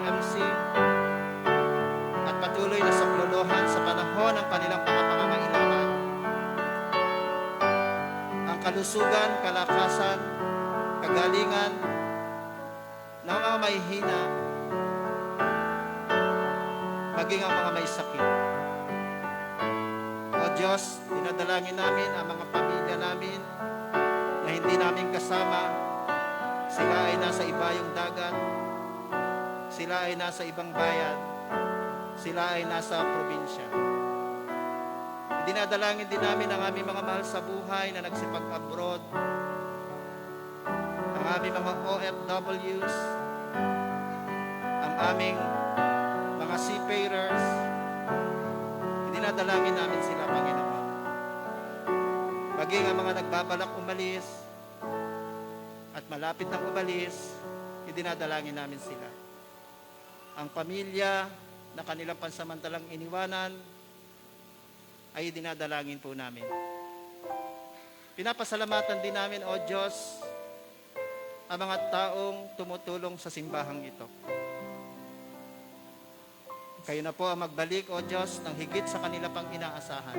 kalakasan, kagalingan ng mga may hina, maging ang mga may sakit. O Diyos, dinadalangin namin ang mga pamilya namin na hindi namin kasama. Sila ay nasa ibayong dagat, sila ay nasa ibang bayan, sila ay nasa probinsya. Dinadalangin din namin ang aming mga mahal sa buhay na nagsipag-abroad, ang aming mga OFWs, ang aming mga seafarers. Dinadalangin namin sila, Panginoon. Maging ang mga nagbabalak umalis at malapit nang umalis, dinadalangin namin sila. Ang pamilya na kanilang pansamantalang iniwanan, ay dinadalangin po namin. Pinapasalamatan din namin, O Diyos, ang mga taong tumutulong sa simbahang ito. Kayo na po ang magbalik, O Diyos, ng higit sa kanila pang inaasahan.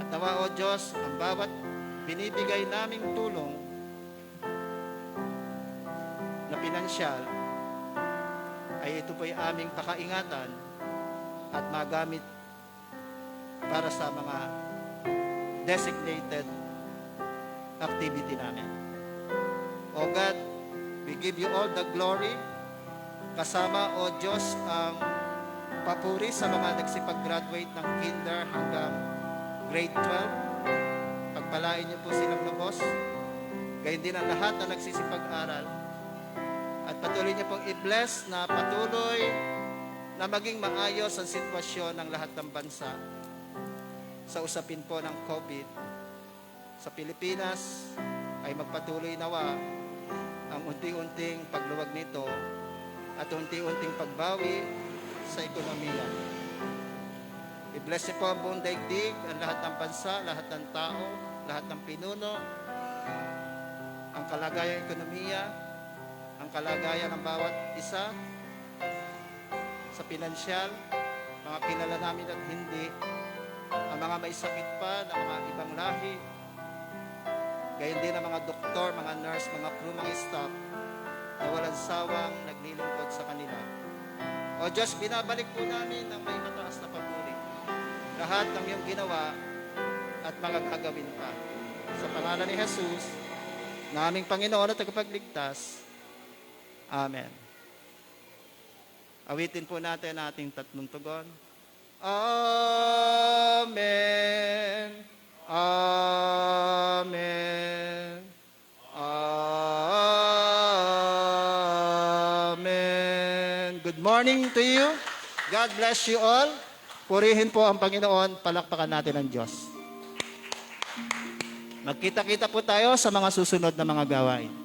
At nawa, O Diyos, ang bawat binibigay naming tulong na pinansyal, ay ito po'y aming pakaingatan at magamit para sa mga designated activity namin. O God, we give you all the glory. Kasama, O Diyos, ang papuri sa mga nagsipag-graduate ng kinder hanggang grade 12. Pagpalain niyo po silang lubos. Gayun din ang lahat na nagsisipag-aral. At patuloy niyo pong i-bless na patuloy na maging maayos ang sitwasyon ng lahat ng bansa sa usapin po ng COVID. Sa Pilipinas ay magpatuloy nawa ang unti-unting pagluwag nito at unti-unting pagbawi sa ekonomiya. I-bless niyo po ang buong daigdig, ang lahat ng bansa, lahat ng tao, lahat ng pinuno, ang kalagayang ekonomiya, ang kalagayan ng bawat isa sa pinansyal, mga kilala namin at hindi, ang mga may sakit pa ng mga ibang lahi, gayon din ang mga doktor, mga nurse, mga crew, mga staff na walang sawang naglilingkod sa kanila. O Diyos, binabalik po namin ang may mataas na papuri. Lahat ng iyong ginawa at mga gagawin pa. Sa pangalan ni Jesus, na aming Panginoon at tagapagligtas. Amen. Awitin po natin ang ating tatlong tugon. Amen. Amen. Amen. Good morning to you. God bless you all. Purihin po ang Panginoon. Palakpakan natin ang Diyos. Magkita-kita po tayo sa mga susunod na mga gawain.